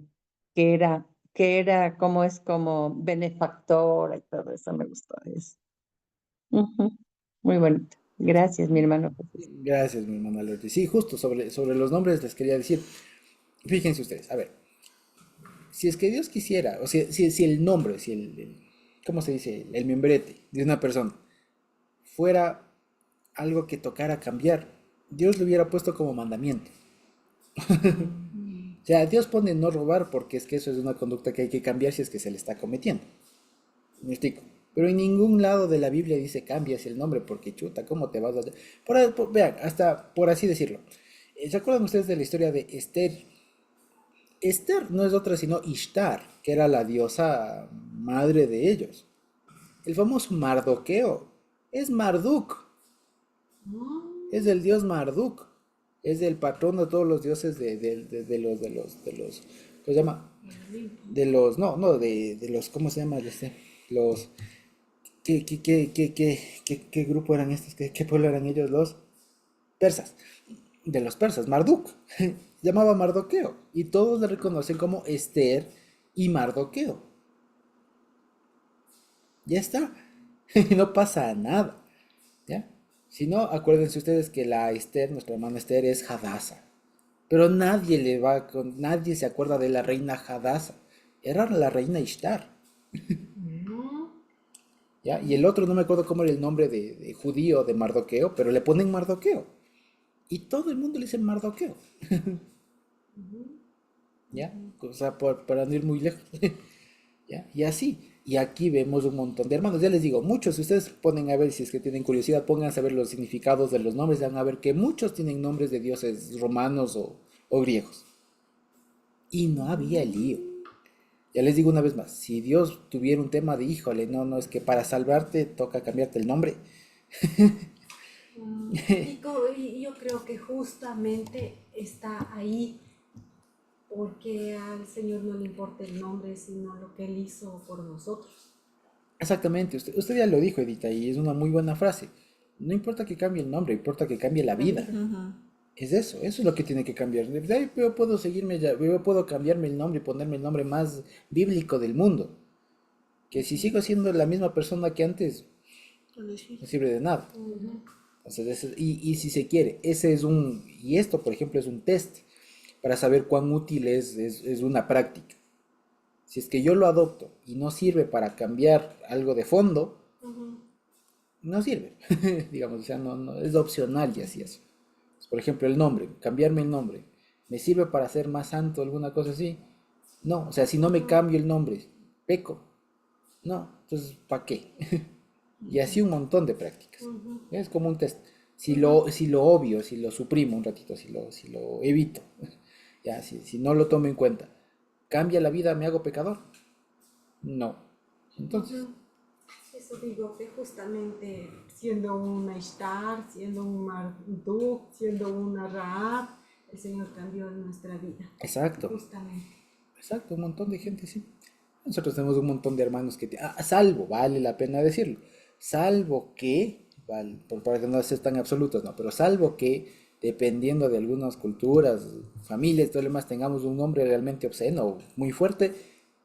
era, que era como es como benefactora y todo eso. Me gustó eso. Ujú. Muy bonito. Gracias, mi hermano Jesús. Gracias, mi hermana Lourdes. Sí, justo sobre los nombres les quería decir. Fíjense ustedes, a ver, si es que Dios quisiera, o sea, si el nombre, si ¿cómo se dice? El membrete de una persona fuera algo que tocara cambiar, Dios lo hubiera puesto como mandamiento. O sea, Dios pone no robar porque es que eso es una conducta que hay que cambiar si es que se le está cometiendo. Me explico. Pero en ningún lado de la Biblia dice cambias el nombre porque chuta, ¿cómo te vas a...? Vean, hasta por así decirlo. ¿Se acuerdan ustedes de la historia de Esther? Esther no es otra sino Ishtar, que era la diosa madre de ellos. El famoso Mardoqueo es Marduk, es el dios Marduk, es el patrón de todos los dioses de los, ¿cómo se llama? De los, no, de los, ¿cómo se llama? Los, ¿qué grupo eran estos? ¿Qué pueblo eran ellos? Los persas. De los persas, Marduk. Llamaba Mardoqueo. Y todos le reconocen como Esther y Mardoqueo. Ya está. Y no pasa nada. ¿Ya? Si no, acuérdense ustedes que la Esther, nuestra hermana Esther, es Hadasa. Pero nadie se acuerda de la reina Hadasa. Era la reina Ishtar. ¿Ya? Y el otro, no me acuerdo cómo era el nombre de judío de Mardoqueo, pero le ponen Mardoqueo. Y todo el mundo le dice Mardoqueo. ¿Ya? O sea, para no ir muy lejos. ¿Ya? Y así. Y aquí vemos un montón de hermanos. Ya les digo, muchos, si ustedes ponen a ver, si es que tienen curiosidad, pónganse a ver los significados de los nombres, van a ver que muchos tienen nombres de dioses romanos o griegos. Y no había lío. Ya les digo una vez más, si Dios tuviera un tema de, híjole, no, es que para salvarte toca cambiarte el nombre. Y yo creo que justamente está ahí porque al Señor no le importa el nombre, sino lo que Él hizo por nosotros. Exactamente, usted ya lo dijo, Edita, y es una muy buena frase. No importa que cambie el nombre, importa que cambie la vida. Es eso es lo que tiene que cambiar. De ahí yo puedo yo puedo cambiarme el nombre y ponerme el nombre más bíblico del mundo. Que si sigo siendo la misma persona que antes, no sirve de nada. Entonces, y si se quiere, y esto por ejemplo es un test para saber cuán útil es una práctica. Si es que yo lo adopto y no sirve para cambiar algo de fondo, no sirve, digamos, o sea, no, es opcional y así es. Por ejemplo, el nombre, cambiarme el nombre, ¿me sirve para ser más santo, alguna cosa así? No, o sea, si no me cambio el nombre, peco. No, entonces, ¿para qué? Y así un montón de prácticas. Es como un test. Si lo obvio, si lo suprimo un ratito, si lo evito, ya, si no lo tomo en cuenta, ¿cambia la vida, me hago pecador? No. Entonces, Eso digo que justamente siendo una Ishtar, siendo un Marduk, siendo una Raab, el Señor cambió nuestra vida. exacto, Justamente. exacto, un montón de gente, sí. Nosotros tenemos un montón de hermanos salvo, vale la pena decirlo, salvo que, para que no sean tan absolutos, no, pero salvo que, dependiendo de algunas culturas, familias, todo lo demás, tengamos un nombre realmente obsceno, muy fuerte,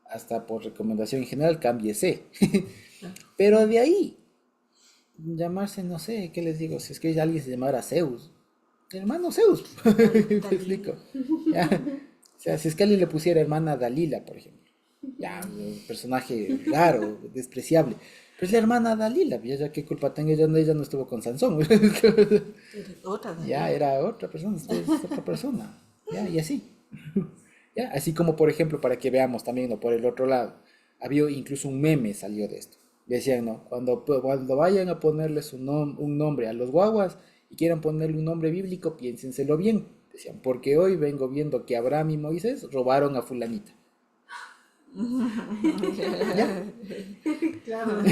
hasta por recomendación en general, cámbiese. Pero de ahí, llamarse, no sé, ¿qué les digo? Si es que alguien se llamara Zeus, hermano Zeus, ¿me explico? Ya. O sea, si es que alguien le pusiera hermana Dalila, por ejemplo, ya, un personaje raro, despreciable. Pero es la hermana Dalila, ya qué culpa tengo, ella no estuvo con Sansón. Otra Ya, era otra persona, es otra persona. Ya, y así. Ya, así como, por ejemplo, para que veamos también, ¿no? Por el otro lado, había incluso un meme salió de esto. Decían, ¿no? Cuando vayan a ponerles un nombre a los guaguas y quieran ponerle un nombre bíblico, piénsenselo bien. Decían, porque hoy vengo viendo que Abraham y Moisés robaron a fulanita. ¿Ya? Claro.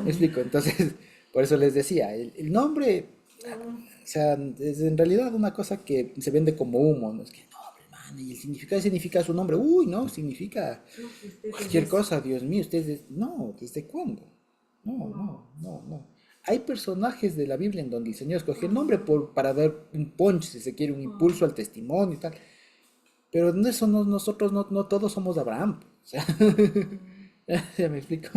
Me explico, entonces, por eso les decía, el nombre, o sea, es en realidad una cosa que se vende como humo, ¿no? Es que nombre, hermano, y el significado significa su nombre, uy, no, significa No, que usted es cualquier eso. cosa, Dios mío, ustedes, no, ¿desde cuándo? No, no, no, no. Hay personajes de la Biblia en donde el Señor escogió el nombre para dar un punch, si se quiere, un impulso al testimonio y tal. Pero en eso nosotros no todos somos Abraham. O sea, ya me explico.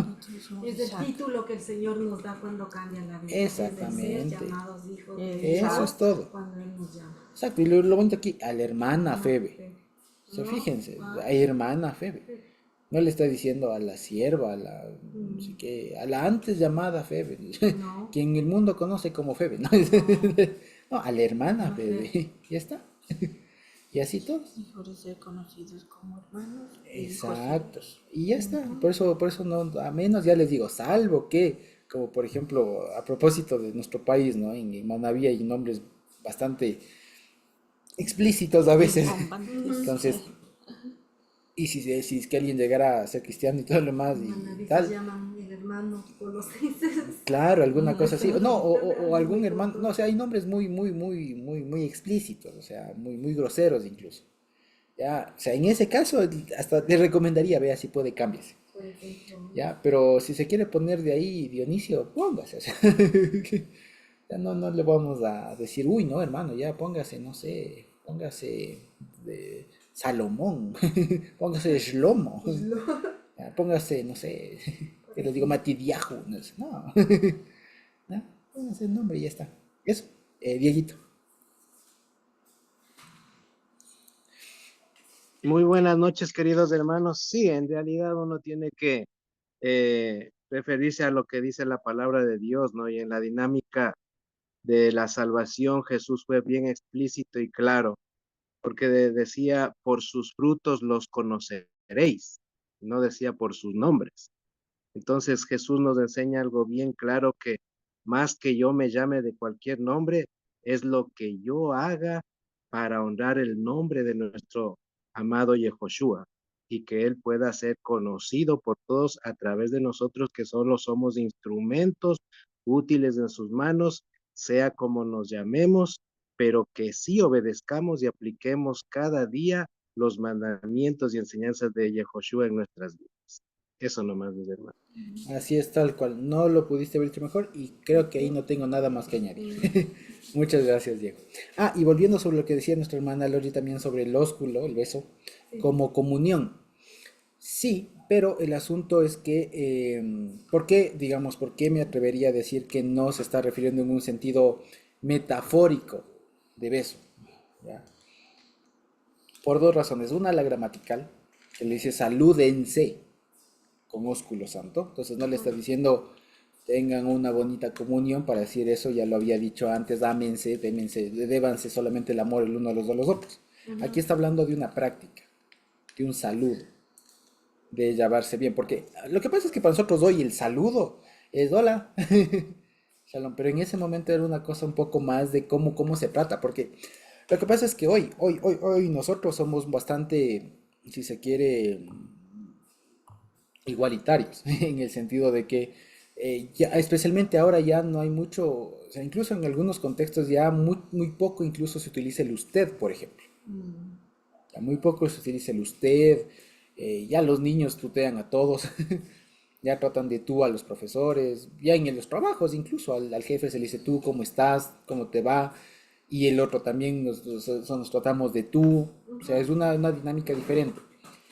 Es el título que el Señor nos da cuando cambia la vida. Es de ser Exactamente. llamados hijos de Eso Dios es todo. cuando Él nos llama. Exacto. Y lo bonito aquí, a la hermana Ah, Febe. Febe. O sea, No, fíjense, ah, a hermana Febe. Febe. No le está diciendo a la sierva, a la, no sé qué, a la antes llamada Febe, No. quien el mundo conoce como Febe, ¿no? No, a la hermana No, Febe, ya está. Y así todos. Mejores ser conocidos como hermanos. Exacto. Y ya está. Por eso no, a menos ya les digo, salvo que, como por ejemplo, a propósito de nuestro país, ¿no? En Manaví hay nombres bastante explícitos a veces. Entonces, y si es que alguien llegara a ser cristiano y todo lo demás y Manaví se tal, llaman el hermano colosenses. claro, alguna cosa así. No, o algún Muy hermano, corto. no, o sea, hay nombres muy explícitos, o sea, muy groseros incluso. Ya, o sea, en ese caso hasta le recomendaría, vea si puede cambiarse. Por ejemplo, Ya, pero si se quiere poner de ahí Dionisio, póngase. O sea, ya no le vamos a decir, uy, no, hermano, ya póngase, no sé, póngase de Salomón, póngase de Shlomo, ya, póngase, no sé, que les digo Matidiahu, no, sé, no, no, póngase el nombre y ya está. Eso, Dieguito. Muy buenas noches, queridos hermanos. Sí, en realidad uno tiene que referirse a lo que dice la palabra de Dios, ¿no? Y en la dinámica de la salvación, Jesús fue bien explícito y claro, porque decía, por sus frutos los conoceréis, no decía por sus nombres. Entonces Jesús nos enseña algo bien claro que más que yo me llame de cualquier nombre, es lo que yo haga para honrar el nombre de nuestro amado Yehoshua y que Él pueda ser conocido por todos a través de nosotros que solo somos instrumentos útiles en sus manos, sea como nos llamemos, pero que sí obedezcamos y apliquemos cada día los mandamientos y enseñanzas de Yehoshua en nuestras vidas. Eso nomás, mis hermanos. Así es, tal cual. No lo pudiste ver mejor y creo que ahí no tengo nada más que añadir. Muchas gracias, Diego. Ah, y volviendo sobre lo que decía nuestra hermana Lori también sobre el ósculo, el beso, como comunión. Sí, pero el asunto es que, ¿por qué, digamos, por qué me atrevería a decir que no se está refiriendo en un sentido metafórico de beso? ¿Ya? Por dos razones. Una, la gramatical, que le dice salúdense con ósculo santo. Entonces no le está diciendo tengan una bonita comunión para decir eso, ya lo había dicho antes, ámense, débanse solamente el amor el uno a los otros. Aquí está hablando de una práctica, de un saludo, de llevarse bien, porque lo que pasa es que para nosotros hoy el saludo es hola, shalom, pero en ese momento era una cosa un poco más de cómo se trata, porque lo que pasa es que hoy nosotros somos bastante, si se quiere, igualitarios, en el sentido de que ya, especialmente ahora ya no hay mucho, o sea, incluso en algunos contextos ya muy poco incluso se utiliza el usted, por ejemplo. Ya muy poco se utiliza el usted, ya los niños tutean a todos, ya tratan de tú a los profesores, ya en los trabajos incluso al jefe se le dice tú, ¿cómo estás? ¿Cómo te va? Y el otro también nos tratamos de tú, o sea, es una dinámica diferente.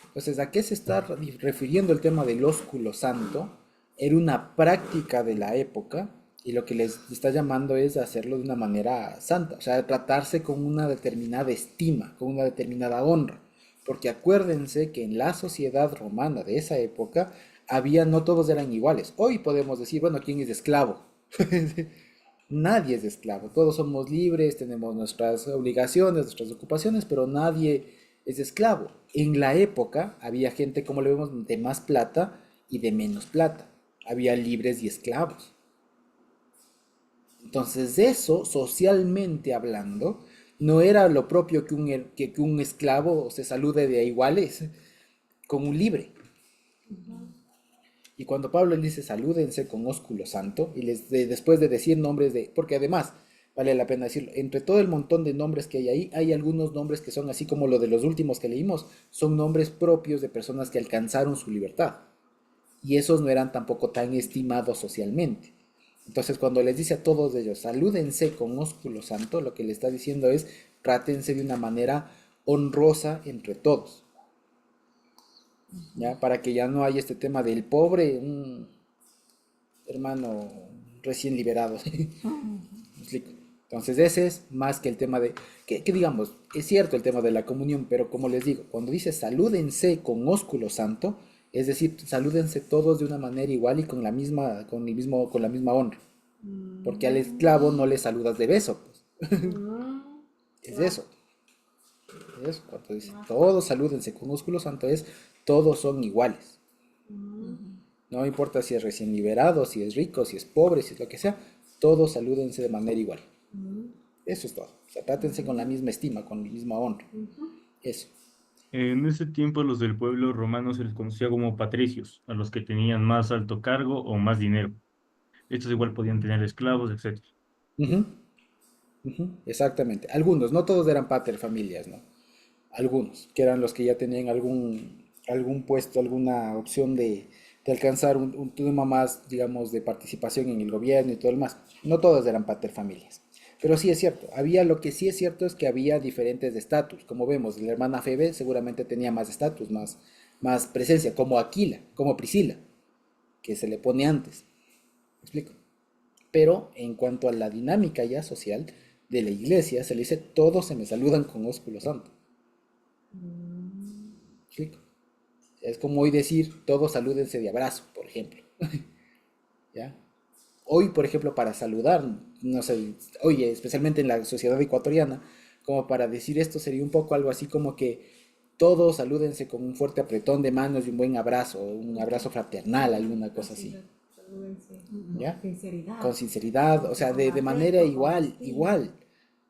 Entonces, ¿a qué se está refiriendo el tema del ósculo santo? Era una práctica de la época y lo que les está llamando es hacerlo de una manera santa, o sea, tratarse con una determinada estima, con una determinada honra. Porque acuérdense que en la sociedad romana de esa época no todos eran iguales. Hoy podemos decir, bueno, ¿quién es esclavo? Nadie es esclavo, todos somos libres, tenemos nuestras obligaciones, nuestras ocupaciones, pero nadie es esclavo. En la época había gente, como le vemos, de más plata y de menos plata. Había libres y esclavos. Entonces eso, socialmente hablando, no era lo propio que un esclavo se salude de a iguales con un libre. Y cuando Pablo les dice salúdense con ósculo santo, y después de decir nombres de, porque además, vale la pena decirlo, entre todo el montón de nombres que hay ahí, hay algunos nombres que son así como lo de los últimos que leímos, son nombres propios de personas que alcanzaron su libertad. Y esos no eran tampoco tan estimados socialmente. Entonces, cuando les dice a todos ellos, salúdense con ósculo santo, lo que le está diciendo es, trátense de una manera honrosa entre todos. ¿Ya? Para que ya no haya este tema del pobre, un hermano recién liberado. ¿Me explico? Entonces, ese es más que el tema de, que digamos, es cierto el tema de la comunión, pero como les digo, cuando dice salúdense con ósculo santo, es decir, salúdense todos de una manera igual y con la misma, con la misma honra. Porque al esclavo no le saludas de beso, pues. Es eso. Eso, cuando dice todos salúdense con ósculo santo es todos son iguales. No importa si es recién liberado, si es rico, si es pobre, si es lo que sea, todos salúdense de manera igual. Eso es todo. O sea, trátense con la misma estima, con la misma honra. Eso. En ese tiempo los del pueblo romano se les conocía como patricios, a los que tenían más alto cargo o más dinero. Estos igual podían tener esclavos, etcétera. Ujú, ujú, exactamente. Algunos, no todos eran pater familias, ¿no? Algunos, que eran los que ya tenían algún puesto, alguna opción de alcanzar un tema más, digamos, de participación en el gobierno y todo el más. No todos eran paterfamilias. Pero sí es cierto, lo que sí es cierto es que había diferentes estatus. Como vemos, la hermana Febe seguramente tenía más estatus, más presencia, como Aquila, como Priscila, que se le pone antes. ¿Me explico? Pero en cuanto a la dinámica ya social de la iglesia, se le dice, todos se me saludan con ósculo santo. ¿Explico? Es como hoy decir, todos salúdense de abrazo, por ejemplo. ¿Ya? Hoy, por ejemplo, para saludar, no sé, oye, especialmente en la sociedad ecuatoriana, como para decir esto sería un poco algo así como que todos salúdense con un fuerte apretón de manos y un abrazo fraternal, alguna cosa así. Salúdense. ¿Ya? Sinceridad. Con sinceridad, o sea, de manera igual.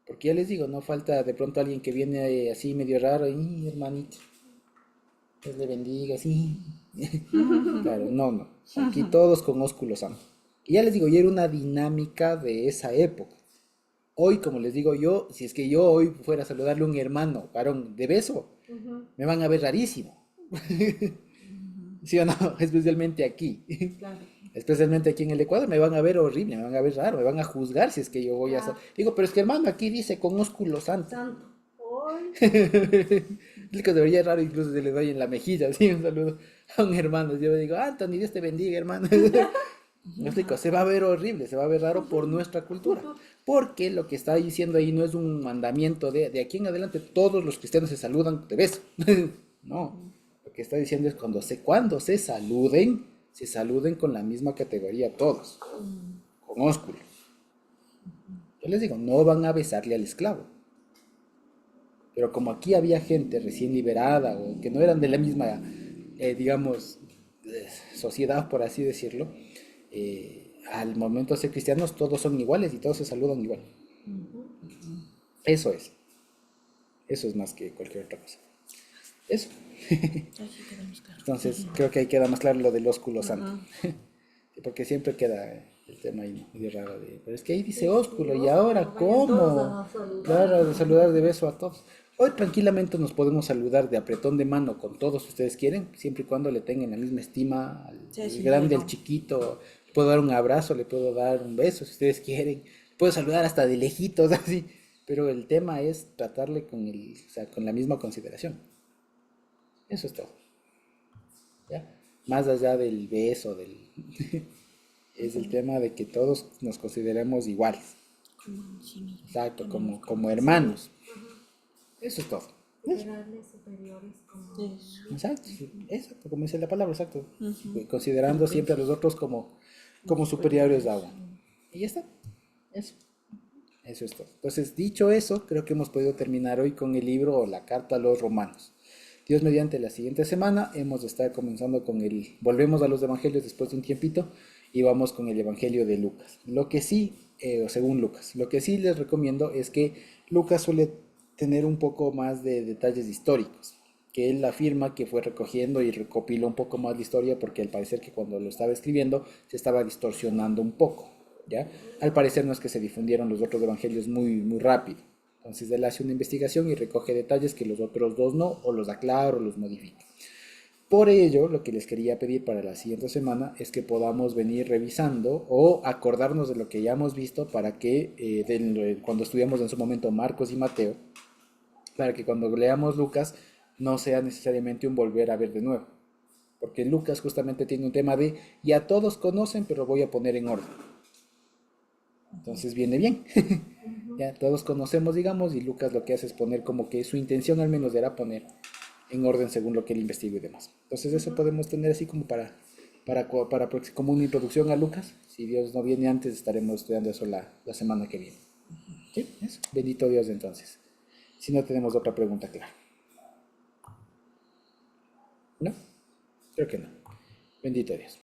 Porque ya les digo, no falta de pronto alguien que viene así medio raro, y hermanito, Dios le bendiga, sí. Claro, no. Aquí todos con ósculo santo. Y ya les digo, ya era una dinámica de esa época. Hoy, como les digo yo, si es que yo hoy fuera a saludarle a un hermano, varón, de beso, me van a ver rarísimo. ¿Sí o no? Especialmente aquí. Claro. Especialmente aquí en el Ecuador me van a ver horrible, me van a ver raro, me van a juzgar si es que yo voy a... Digo, pero es que hermano, aquí dice con ósculo santo. Santo. Hoy. Es que debería raro incluso se le doy en la mejilla, así un saludo a un hermano. Yo le digo, Anthony, Dios te bendiga, hermano. Me explico, se va a ver horrible, se va a ver raro por nuestra cultura. Porque lo que está diciendo ahí no es un mandamiento de aquí en adelante todos los cristianos se saludan de beso. No, lo que está diciendo es cuando se saluden con la misma categoría todos, con ósculo. Yo les digo, no van a besarle al esclavo. Pero como aquí había gente recién liberada o que no eran de la misma, digamos, sociedad, por así decirlo, al momento de ser cristianos todos son iguales y todos se saludan igual. Eso es más que cualquier otra cosa. Eso. Entonces creo que ahí queda más claro lo del ósculo santo. Porque siempre queda el tema ahí medio raro pero es que ahí dice ósculo y ahora ¿cómo? Claro, de saludar de beso a todos. Hoy tranquilamente nos podemos saludar de apretón de mano con todos ustedes quieren, siempre y cuando le tengan la misma estima al grande, al chiquito. Le puedo dar un abrazo, le puedo dar un beso si ustedes quieren. Le puedo saludar hasta de lejitos, así. Pero el tema es tratarle con la misma consideración. Eso es todo. ¿Ya? Más allá del beso, es el tema de que todos nos consideremos iguales. Exacto, como hermanos. Eso es todo. Considerarles superiores como... Exacto, como dice la palabra, exacto. Considerando siempre a los otros como superiores a uno. Y ya está. Eso es todo. Entonces, dicho eso, creo que hemos podido terminar hoy con el libro o la carta a los romanos. Dios mediante, la siguiente semana hemos de estar comenzando volvemos a los evangelios después de un tiempito y vamos con el evangelio de Lucas. Lo que sí, según Lucas, lo que sí les recomiendo es que Lucas suele tener un poco más de detalles históricos que él afirma que fue recogiendo y recopiló un poco más la historia porque al parecer que cuando lo estaba escribiendo se estaba distorsionando un poco, ¿ya? Al parecer no es que se difundieron los otros evangelios muy rápido. Entonces él hace una investigación y recoge detalles que los otros dos no, o los aclara o los modifica. Por ello, lo que les quería pedir para la siguiente semana es que podamos venir revisando o acordarnos de lo que ya hemos visto para que cuando estudiamos en su momento Marcos y Mateo, para que cuando leamos Lucas no sea necesariamente un volver a ver de nuevo. Porque Lucas justamente tiene un tema de ya todos conocen, pero voy a poner en orden. Entonces viene bien. Ya todos conocemos, digamos, y Lucas lo que hace es poner como que su intención al menos era poner en orden según lo que él investiga y demás. Entonces eso podemos tener así como como una introducción a Lucas. Si Dios no viene antes, estaremos estudiando eso la semana que viene. ¿Sí? Eso. Bendito Dios entonces. Si no tenemos otra pregunta clara. ¿No? Creo que no. Bendito Dios.